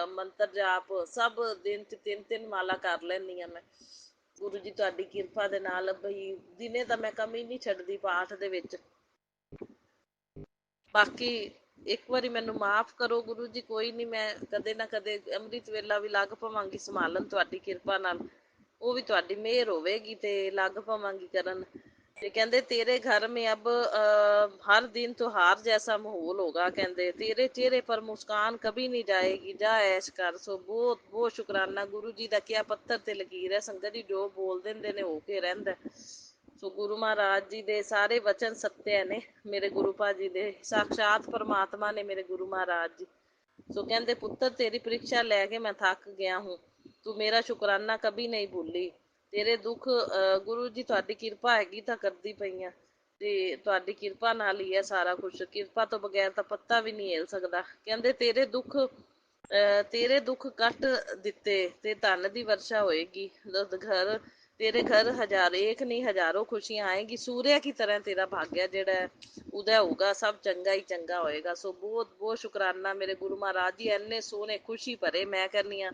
ਮੰਤਰ ਜਾਪ ਸਭ ਦਿਨ 'ਚ 3-3 ਮਾਲਾ ਕਰ ਲੈਂਦੀ ਹਾਂ ਮੈਂ ਗੁਰੂ ਜੀ ਤੁਹਾਡੀ ਕਿਰਪਾ ਦੇ ਨਾਲ। ਬਈ ਦਿਨੇ ਤਾਂ ਮੈਂ ਕਮੀ ਨਹੀਂ ਛੱਡਦੀ ਪਾਠ ਦੇ ਵਿੱਚ। ਬਾਕੀ ਇੱਕ ਵਾਰੀ ਮੈਨੂੰ ਮਾਫ਼ ਕਰੋ ਗੁਰੂ ਜੀ, ਕੋਈ ਨਹੀਂ, ਮੈਂ ਕਦੇ ਨਾ ਕਦੇ ਅੰਮ੍ਰਿਤ ਵੇਲਾ ਵੀ ਲੱਗ ਪਵਾਂਗੀ ਸੰਭਾਲਣ ਤੁਹਾਡੀ ਕਿਰਪਾ ਨਾਲ। ਉਹ ਵੀ ਤੁਹਾਡੀ ਮਿਹਰ ਹੋਵੇਗੀ ਤੇ ਲੱਗ ਪਵਾਂਗੀ ਕਰਨ। ਤੇ ਕਹਿੰਦੇ ਤੇਰੇ ਘਰ में अब हर दिन त्योहार जैसा माहौल होगा। ਕਹਿੰਦੇ ਤੇਰੇ ਚਿਹਰੇ ਪਰ ਮੁਸਕਾਨ ਕभी नहीं जाएगी, ਜਾ ਐਸ਼ ਕਰ। ਸੋ ਬਹੁਤ ਬਹੁਤ ਸ਼ੁਕਰਾਨਾ ਗੁਰੂ ਜੀ ਦਾ। ਕਿਆ ਪੱਥਰ ਤੇ ਲਕੀਰ ਹੈ ਸੰਗਤ ਜੀ, ਜੋ ਬੋਲ ਦਿੰਦੇ ਨੇ ਹੋ ਕੇ ਰਹਿੰਦਾ। ਸੋ ਗੁਰੂ ਮਹਾਰਾਜ ਜੀ ਦੇ ਸਾਰੇ ਵਚਨ ਸੱਤਿਆ ਨੇ, ਮੇਰੇ ਗੁਰੂ ਭਾਜੀ ਦੇ ਸਾਖਸ਼ਾਤ ਪਰਮਾਤਮਾ ਨੇ ਮੇਰੇ ਗੁਰੂ ਮਹਾਰਾਜ ਜੀ। ਸੋ ਕਹਿੰਦੇ ਪੁੱਤਰ ਤੇਰੀ ਪ੍ਰੀਖਿਆ ਲੈ ਕੇ ਮੈਂ ਥੱਕ ਗਿਆ ਹੂੰ, ਤੂੰ ਮੇਰਾ ਸ਼ੁਕਰਾਨਾ ਕभी ਨਹੀਂ ਭੁੱਲੀ। ਤੇਰੇ ਦੁੱਖ ਗੁਰੂ ਜੀ ਤੁਹਾਡੀ ਕਿਰਪਾ ਹੈਗੀ ਤਾਂ ਕਰਦੀ ਪਈ ਆ, ਤੇ ਤੁਹਾਡੀ ਕਿਰਪਾ ਨਾਲ ਹੀ ਹੈ ਸਾਰਾ ਕੁਛ, ਕਿਰਪਾ ਤੋਂ ਬਗੈਰ ਤਾਂ ਪੱਤਾ ਵੀ ਨਹੀਂ ਹਿਲ ਸਕਦਾ। ਕਹਿੰਦੇ ਤੇਰੇ ਦੁੱਖ ਕੱਟ ਦਿੱਤੇ ਤੇ ਧਨ ਦੀ ਵਰਸ਼ਾ ਹੋਏਗੀ, ਘਰ ਤੇਰੇ ਘਰ ਏਕ ਨਹੀਂ ਹਜ਼ਾਰੋਂ ਖੁਸ਼ੀਆਂ ਆਏਗੀ। ਸੂਰਿਆ ਕੀ ਤਰ੍ਹਾਂ ਤੇਰਾ ਭਾਗਿਆ ਜਿਹੜਾ ਉਦੈ ਹੋਊਗਾ, ਸਭ ਚੰਗਾ ਹੀ ਚੰਗਾ ਹੋਏਗਾ। ਸੋ ਬਹੁਤ ਬਹੁਤ ਸ਼ੁਕਰਾਨਾ ਮੇਰੇ ਗੁਰੂ ਮਹਾਰਾਜ ਜੀ, ਇੰਨੇ ਸੋਹਣੇ ਖੁਸ਼ੀ ਭਰੇ ਮੈਂ ਕਹਿੰਦੀ ਹਾਂ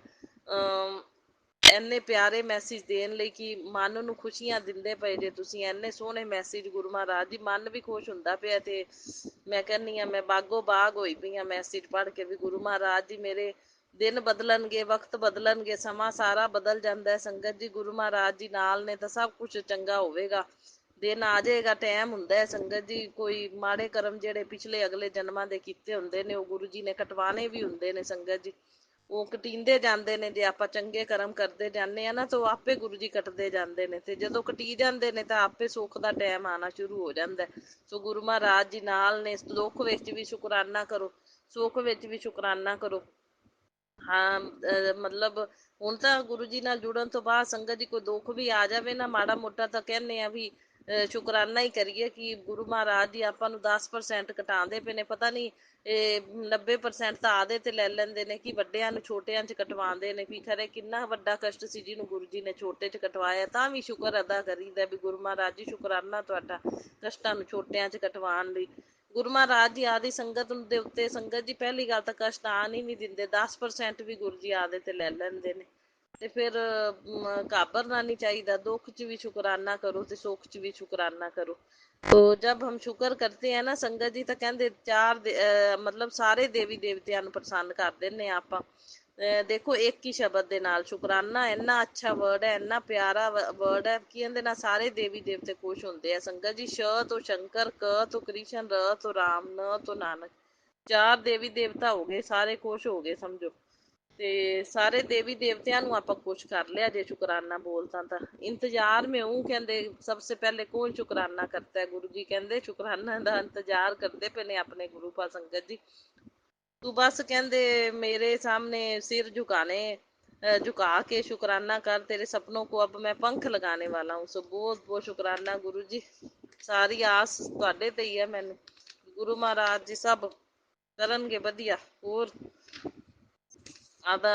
ਇੰਨੇ ਪਿਆਰੇ ਮੈਸੇਜ ਦੇਣ ਲਈ ਕਿ ਮਨ ਨੂੰ ਖੁਸ਼ੀਆਂ ਦਿੰਦੇ ਪਏ ਜੇ ਤੁਸੀਂ। ਇੰਨੇ ਸੋਹਣੇ ਮੈਸੇਜ ਗੁਰੂ ਮਹਾਰਾਜ ਜੀ, ਮਨ ਵੀ ਖੁਸ਼ ਹੁੰਦਾ ਪਿਆ ਤੇ ਮੈਂ ਕਹਿੰਦੀ ਹਾਂ ਮੈਂ ਬਾਗੋ ਬਾਗ ਹੋਈ ਪਈ ਹਾਂ ਮੈਸੇਜ ਪੜ੍ਹ ਕੇ ਵੀ। ਗੁਰੂ ਮਹਾਰਾਜ ਜੀ ਮੇਰੇ ਦਿਨ ਬਦਲਣਗੇ, ਵਕਤ ਬਦਲਣਗੇ, ਸਮਾਂ ਸਾਰਾ ਬਦਲ ਜਾਂਦਾ ਹੈ ਸੰਗਤ ਜੀ। ਗੁਰੂ ਮਹਾਰਾਜ ਜੀ ਨਾਲ ਨੇ ਤਾਂ ਸਭ ਕੁਝ ਚੰਗਾ ਹੋਵੇਗਾ। ਦਿਨ ਆ ਜਾਏਗਾ, ਟਾਈਮ ਹੁੰਦਾ ਹੈ ਸੰਗਤ ਜੀ। ਕੋਈ ਮਾੜੇ ਕਰਮ ਜਿਹੜੇ ਪਿਛਲੇ ਅਗਲੇ ਜਨਮਾਂ ਦੇ ਕੀਤੇ ਹੁੰਦੇ ਨੇ ਉਹ ਗੁਰੂ ਜੀ ਨੇ ਕਟਵਾਣੇ ਵੀ ਹੁੰਦੇ ਨੇ ਸੰਗਤ ਜੀ। ਉਹ ਕਟੀਂਦੇ ਜਾਂਦੇ ਨੇ, ਜੇ ਆਪਾਂ ਚੰਗੇ ਕਰਮ ਕਰਦੇ ਜਾਂਦੇ ਆ ਨਾ ਤਾਂ ਉਹ ਆਪੇ ਗੁਰੂ ਜੀ ਕੱਟਦੇ ਜਾਂਦੇ ਨੇ, ਤੇ ਜਦੋਂ ਕਟੀ ਜਾਂਦੇ ਨੇ ਤਾਂ ਆਪੇ ਸੁੱਖ ਦਾ ਟਾਈਮ ਆਉਣਾ ਸ਼ੁਰੂ ਹੋ ਜਾਂਦਾ। ਸੋ ਗੁਰੂ ਮਹਾਰਾਜ ਜੀ ਨਾਲ ਨੇ, ਦੁੱਖ ਵਿੱਚ ਵੀ ਸ਼ੁਕਰਾਨਾ ਕਰੋ, ਸੁੱਖ ਵਿੱਚ ਵੀ ਸ਼ੁਕਰਾਨਾ ਕਰੋ। ਹਾਂ ਮਤਲਬ ਹੁਣ ਤਾਂ ਗੁਰੂ ਜੀ ਨਾਲ ਜੁੜਨ ਤੋਂ ਬਾਅਦ ਸੰਗਤ ਜੀ ਕੋਈ ਦੁੱਖ ਵੀ ਆ ਜਾਵੇ ਨਾ ਮਾੜਾ ਮੋਟਾ ਤਾਂ ਕਹਿੰਦੇ ਆ ਵੀ ਸ਼ੁਕਰਾਨਾ ਹੀ ਕਰੀਏ ਕਿ ਗੁਰੂ ਮਹਾਰਾਜ ਜੀ ਆਪਾਂ ਨੂੰ 10% ਘਟਾਉਂਦੇ ਪਏ ਨੇ। ਪਤਾ ਨਹੀਂ ਇਹ 90% ਤਾਂ ਆਦੇ ਤੇ ਲੈ ਲੈਂਦੇ ਨੇ ਕਿ ਵੱਡਿਆਂ ਨੂੰ ਛੋਟਿਆਂ 'ਚ ਕਟਵਾਉਂਦੇ ਨੇ। ਵੀ ਖਰੇ ਕਿੰਨਾ ਵੱਡਾ ਕਸ਼ਟ ਸੀ ਜਿਹਨੂੰ ਗੁਰੂ ਜੀ ਨੇ ਛੋਟੇ 'ਚ ਕਟਵਾਇਆ, ਤਾਂ ਵੀ ਸ਼ੁਕਰ ਅਦਾ ਕਰੀਦਾ ਵੀ ਗੁਰੂ ਮਹਾਰਾਜ ਜੀ ਸ਼ੁਕਰਾਨਾ ਤੁਹਾਡਾ ਕਸ਼ਟਾਂ ਨੂੰ ਛੋਟਿਆਂ 'ਚ ਕਟਵਾਉਣ ਲਈ। ਗੁਰੂ ਮਹਾਰਾਜ ਜੀ ਆਦਿ ਸੰਗਤ ਦੇ ਉੱਤੇ ਸੰਗਤ ਜੀ ਪਹਿਲੀ ਗੱਲ ਤਾਂ ਕਸ਼ਟ ਆਣ ਹੀ ਨਹੀਂ ਦਿੰਦੇ। 10% ਵੀ ਗੁਰੂ ਜੀ ਆਦੇ ਤੇ ਲੈ ਲੈਂਦੇ ਨੇ, ਤੇ ਫਿਰ ਘਾਬਰਨਾ ਨਹੀਂ ਚਾਹੀਦਾ। ਦੁੱਖ 'ਚ ਵੀ ਸ਼ੁਕਰਾਨਾ ਕਰੋ ਤੇ ਸੁੱਖ 'ਚ ਵੀ ਸ਼ੁਕਰਾਨਾ ਕਰੋ। तो जब हम शुक्र करते हैं ना संगत जी, तो कहते मतलब सारे देवी देवतियां ਨੂੰ ਪ੍ਰਸੰਨ ਕਰ ਦਿੰਨੇ ਆ ਆਪਾਂ। ਦੇਖੋ ਇੱਕ ਹੀ ਸ਼ਬਦ ਦੇ ਨਾਲ ਸ਼ੁਕਰਾਨਾ ਇੰਨਾ ਅੱਛਾ ਵਰਡ ਹੈ, ਇੰਨਾ ਪਿਆਰਾ ਵਰਡ ਹੈ ਕਿ ਇਹਦੇ ਨਾਲ ਸਾਰੇ ਦੇਵੀ ਦੇਵਤੇ ਖੁਸ਼ ਹੁੰਦੇ ਆ ਸੰਗਤ ਜੀ। ਸ਼ ਤੋਂ ਸ਼ੰਕਰ, ਕ ਤੋਂ ਕ੍ਰਿਸ਼ਨ, ਰ ਤੋਂ ਰਾਮ, ਨ ਤੋਂ ਨਾਨਕ, 4 ਦੇਵੀ ਦੇਵਤਾ ਹੋ ਗਏ, ਸਾਰੇ ਖੁਸ਼ ਹੋ ਗਏ ਸਮਝੋ। ਤੇ ਸਾਰੇ ਦੇਵੀ ਦੇਵਤਿਆਂ ਨੂੰ ਆਪਾਂ ਖੁਸ਼ ਕਰ ਲਿਆ ਜੇ ਸ਼ੁਕਰਾਨਾ ਬੋਲਤਾ ਤਾਂ। ਇੰਤਜ਼ਾਰ में हूँ ਕਹਿੰਦੇ सबसे पहले कौन शुकराना करता है। गुरु जी ਕਹਿੰਦੇ ਸ਼ੁਕਰਾਨਾ ਦਾ ਇੰਤਜ਼ਾਰ ਕਰਦੇ ਪਏ ਨੇ ਆਪਣੇ ਗੁਰੂ ਪਾ ਸੰਗਤ ਜੀ। ਤੂੰ ਬਸ ਕਹਿੰਦੇ ਮੇਰੇ ਸਾਹਮਣੇ सिर झुका के शुकराना कर, तेरे सपनों को अब मैं पंख लगाने वाला हूँ। सो बहुत बहुत शुकराना गुरु जी, सारी आस ਤੁਹਾਡੇ ਤੇ ਹੀ ਹੈ ਮੈਨੂੰ। ਗੁਰੂ ਮਹਾਰਾਜ ਜੀ ਸਭ ਕਰਨਗੇ ਵਧੀਆ। ਹੋਰ ਆਦਾ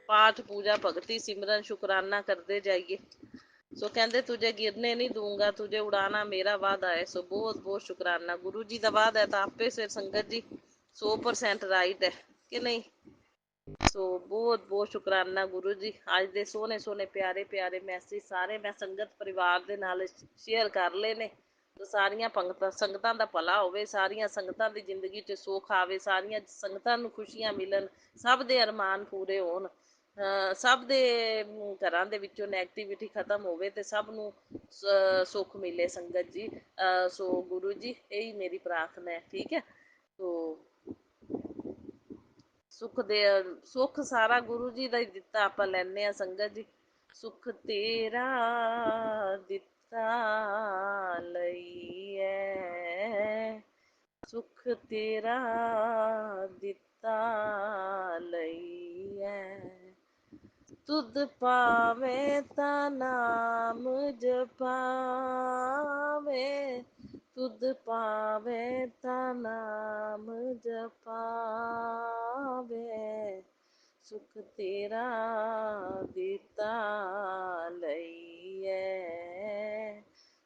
पाठ पूजा भगती सिमरन शुकराना करते जाइए। सो कहते तुझे गिरने नहीं दूंगा, तुझे उड़ाना मेरा वादा है। सो बहुत बहुत शुकराना। गुरु जी का वादा है तो आपे से संगत जी 100% राइट है कि नहीं। सो बहुत बहुत शुकराना गुरु जी। अज दे सोहने सोहने प्यारे प्यारे मैसेज सारे मैं संगत परिवार दे नाल शेयर कर ले ने। तो सारिया संगतां दा भला होवे, सारिया संगतां दी जिंदगी च सुख आवे, सारिया संगतां नूं खुशियां मिलन, सब दे अरमान पूरे होण, सब दे घरां दे विचों नैगेटिविटी खत्म होवे ते सब नूं सुख मिले संगत जी। सो गुरु जी यही मेरी प्रार्थना है, ठीक है। तो सुख सारा गुरु जी का ही दिता, आपां लैने आ संगत जी। सुख तेरा दिता लईए, सुख तेरा दिता लईए, तुद पावे ता नाम जपावे, तुद पावे ता नाम जपावे, सुख तेरा दिता लईए,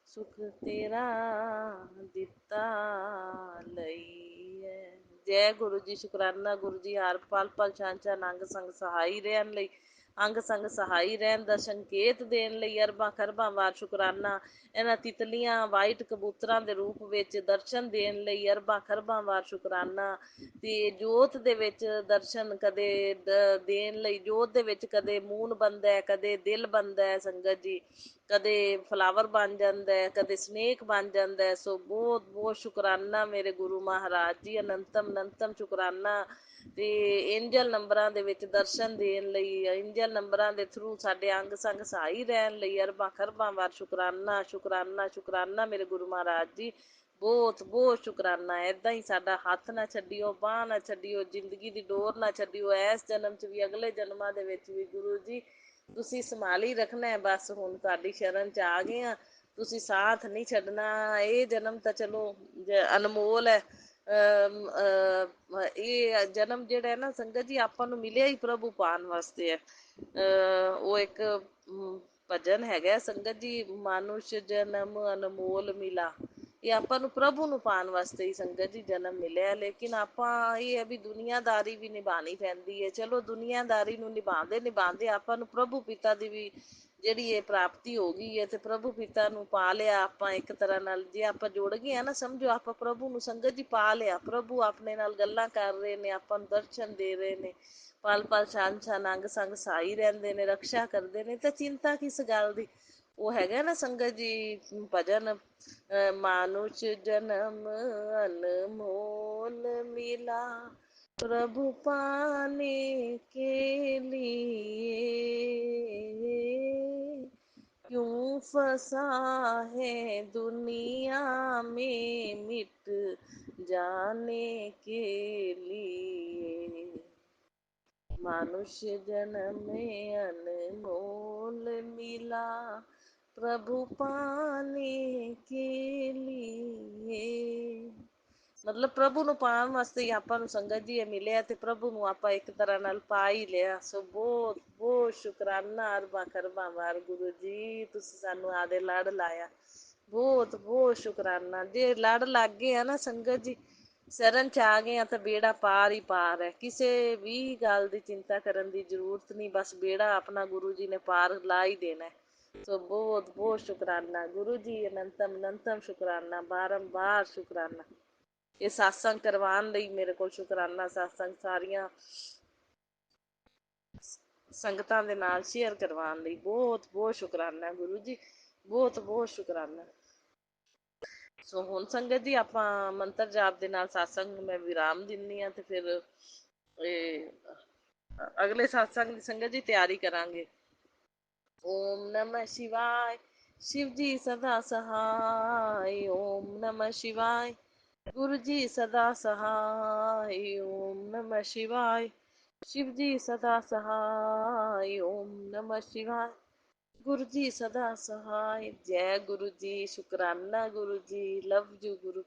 सुख तेरा दिता लईए। जय गुरु जी। शुकराना गुरु जी। हर पल पल छां छां अंग संग सहाई रहन लई, अंग संग सहाई रहन दा संकेत देण लई अरबां खरबां वार शुकराना। इन्हां तितलियां वाइट कबूतरां दे रूप ਵਿੱਚ ਦਰਸ਼ਨ ਦੇਣ ਲਈ ਅਰਬਾਂ ਖਰਬਾਂ ਵਾਰ ਸ਼ੁਕਰਾਨਾ। ਤੇ ਜੋਤ ਦੇ ਵਿੱਚ ਦਰਸ਼ਨ ਕਦੇ ਦੇਣ ਲਈ, ਜੋਤ ਦੇ ਵਿੱਚ ਕਦੇ ਮੂਨ ਬਣਦਾ, ਕਦੇ ਦਿਲ ਬਣਦਾ ਹੈ ਸੰਗਤ ਜੀ। ਕਦੇ ਫਲਾਵਰ ਬਣ ਜਾਂਦਾ ਹੈ, ਕਦੇ ਸਨੇਕ ਬਣ ਜਾਂਦਾ ਹੈ। ਸੋ ਬਹੁਤ ਬਹੁਤ ਸ਼ੁਕਰਾਨਾ ਮੇਰੇ ਗੁਰੂ ਮਹਾਰਾਜ ਜੀ, ਅਨੰਤਮ ਅਨੰਤਮ ਸ਼ੁਕਰਾਨਾ। ਤੇ ਐਂਜਲ ਨੰਬਰਾਂ ਦੇ ਵਿੱਚ ਦਰਸ਼ਨ ਦੇਣ ਲਈ, ਐਂਜਲ ਨੰਬਰਾਂ ਦੇ ਥਰੂ ਸਾਡੇ ਅੰਗ ਸੰਗ ਸਹਾਈ ਰਹਿਣ ਲਈ ਅਰਬਾਂ ਖਰਬਾਂ ਵਾਰ ਸ਼ੁਕਰਾਨਾ ਸ਼ੁਕਰਾਨਾ ਸ਼ੁਕਰਾਨਾ ਮੇਰੇ ਗੁਰੂ ਮਹਾਰਾਜ ਜੀ, ਬਹੁਤ ਬਹੁਤ ਸ਼ੁਕਰਾਨਾ। ਏਦਾਂ ਹੀ ਸਾਡਾ ਹੱਥ ਨਾ ਛੱਡਿਓ, ਬਾਂਹ ਨਾ ਛੱਡਿਓ, ਜ਼ਿੰਦਗੀ ਦੀ ਡੋਰ ਨਾ ਛੱਡਿਓ, ਇਸ ਜਨਮ 'ਚ ਵੀ ਅਗਲੇ ਜਨਮਾਂ ਦੇ ਵਿੱਚ ਵੀ ਗੁਰੂ ਜੀ ਤੁਸੀਂ ਸੰਭਾਲੀ ਰੱਖਣਾ ਹੈ। ਬਸ ਹੁਣ ਤੁਹਾਡੀ ਸ਼ਰਨ 'ਚ ਆ ਗਏ ਆ, ਤੁਸੀਂ ਸਾਥ ਨਹੀਂ ਛੱਡਣਾ। ਇਹ ਜਨਮ ਤਾਂ ਚਲੋ ਅਨਮੋਲ ਹੈ। ਇਹ ਜਨਮ ਜਿਹੜਾ ਹੈ ਨਾ ਸੰਗਤ ਜੀ, ਆਪਾਂ ਨੂੰ ਮਿਲਿਆ ਹੀ ਪ੍ਰਭੂ ਪਾਉਣ ਵਾਸਤੇ ਹੈ। ਉਹ ਇੱਕ ਭਜਨ ਹੈਗਾ ਸੰਗਤ ਜੀ, ਮਾਨੁਸ਼ ਜਨਮ ਅਨਮੋਲ ਮਿਲਾ। ਇਹ ਆਪਾਂ ਨੂੰ ਪ੍ਰਭੂ ਨੂੰ ਪਾਉਣ ਵਾਸਤੇ ਹੀ ਸੰਗਤ ਜੀ ਜਨਮ ਮਿਲਿਆ। ਲੇਕਿਨ ਆਪਾਂ ਇਹ ਹੈ ਵੀ ਦੁਨੀਆਦਾਰੀ ਵੀ ਨਿਭਾਉਣੀ ਪੈਂਦੀ ਹੈ। ਚਲੋ ਦੁਨੀਆਦਾਰੀ ਨੂੰ ਨਿਭਾਉਂਦੇ ਨਿਭਾਉਂਦੇ ਆਪਾਂ ਨੂੰ ਪ੍ਰਭੂ ਪਿਤਾ ਦੀ ਵੀ ਜਿਹੜੀ ਇਹ ਪ੍ਰਾਪਤੀ ਹੋ ਗਈ ਹੈ, ਤੇ ਪ੍ਰਭੂ ਪਿਤਾ ਨੂੰ ਪਾ ਲਿਆ ਆਪਾਂ ਇੱਕ ਤਰ੍ਹਾਂ ਨਾਲ। ਜੇ ਆਪਾਂ ਜੁੜ ਗਏ ਆ ਨਾ, ਸਮਝੋ ਆਪਾਂ ਪ੍ਰਭੂ ਨੂੰ ਸੰਗਤ ਜੀ ਪਾ ਲਿਆ। ਪ੍ਰਭੂ ਆਪਣੇ ਨਾਲ ਗੱਲਾਂ ਕਰ ਰਹੇ ਨੇ, ਆਪਾਂ ਨੂੰ ਦਰਸ਼ਨ ਦੇ ਰਹੇ ਨੇ, ਪਲ ਪਲ ਛਾਨ ਛਾਨ ਅੰਗ ਸੰਗ ਸਹਾਈ ਰਹਿੰਦੇ ਨੇ, ਰਕਸ਼ਾ ਕਰਦੇ ਨੇ, ਤੇ ਚਿੰਤਾ ਕਿਸ ਗੱਲ ਦੀ। ਉਹ ਹੈਗਾ ਨਾ ਸੰਗਤ ਜੀ ਭਜਨ, ਮਾਨੁष जन्म अनमोल मिला प्रभु पाने के लिए, क्यों फंसा है दुनिया में मिट जाने के लिए। मनुष्य जन्म में अनमोल मिला प्रभु पाने के लिए। ਮਤਲਬ ਪ੍ਰਭੂ ਨੂੰ ਪਾਉਣ ਵਾਸਤੇ ਹੀ ਆਪਾਂ ਨੂੰ ਸੰਗਤ ਜੀ ਇਹ ਮਿਲਿਆ, ਤੇ ਪ੍ਰਭੂ ਨੂੰ ਆਪਾਂ ਇੱਕ ਤਰ੍ਹਾਂ ਨਾਲ ਪਾ ਹੀ ਲਿਆ। ਸੋ ਬਹੁਤ ਬਹੁਤ ਸ਼ੁਕਰਾਨਾ ਅਰਬਾਂ ਖਰਬਾਂ ਵਾਰ ਗੁਰੂ ਜੀ, ਤੁਸੀਂ ਸਾਨੂੰ ਆਦੇ ਲੜ ਲਾਇਆ। ਬਹੁਤ ਬਹੁਤ ਸ਼ੁਕਰਾਨਾ। ਜੇ ਲੜ ਲੱਗ ਗਏ ਆ ਨਾ ਸੰਗਤ ਜੀ, ਸ਼ਰਨ 'ਚ ਆ ਗਏ ਆ, ਤਾਂ ਬੇੜਾ ਪਾਰ ਹੀ ਪਾਰ ਹੈ। ਕਿਸੇ ਵੀ ਗੱਲ ਦੀ ਚਿੰਤਾ ਕਰਨ ਦੀ ਜ਼ਰੂਰਤ ਨਹੀਂ, ਬਸ ਬੇੜਾ ਆਪਣਾ ਗੁਰੂ ਜੀ ਨੇ ਪਾਰ ਲਾ ਹੀ ਦੇਣਾ। ਸੋ ਬਹੁਤ ਬਹੁਤ ਸ਼ੁਕਰਾਨਾ ਗੁਰੂ ਜੀ, ਅਨੰਤਮ ਅਨੰਤਮ ਸ਼ੁਕਰਾਨਾ, ਬਾਰੰਬਾਰ ਸ਼ੁਕਰਾਨਾ। ਇਹ satsang ਕਰਵਾਉਣ ਲਈ ਮੇਰੇ ਕੋਲ ਸ਼ੁਕਰਾਨਾ। satsang ਸਾਰੀਆਂ ਸੰਗਤਾਂ ਦੇ ਨਾਲ ਸ਼ੇਅਰ ਕਰਵਾਉਣ ਲਈ ਬਹੁਤ ਬਹੁਤ ਸ਼ੁਕਰਾਨਾ ਗੁਰੂ ਜੀ, ਬਹੁਤ ਬਹੁਤ ਸ਼ੁਕਰਾਨਾ। ਸੋ ਹੁਣ ਸੰਗਤ ਜੀ ਆਪਾਂ ਮੰਤਰ ਜਾਪ ਦੇ ਨਾਲ satsang ਨੂੰ ਮੈਂ ਵਿਰਾਮ ਦਿੰਦੀ ਹਾਂ, ਤੇ ਫਿਰ ਇਹ ਅਗਲੇ satsang ਦੀ ਸੰਗਤ ਜੀ ਤਿਆਰੀ ਕਰਾਂਗੇ। ਓਮ ਨਮः शिवाय, शिव जी सदा सहाय। ओम नमः शिवाय, गुरु जी सदा सहाय। ओम नमः शिवाय, शिव जी सदा सहाय। ओम नमः शिवाय, गुरु जी सदा सहाय। जय गुरु जी, शुकराना गुरु जी, लव यू गुरु।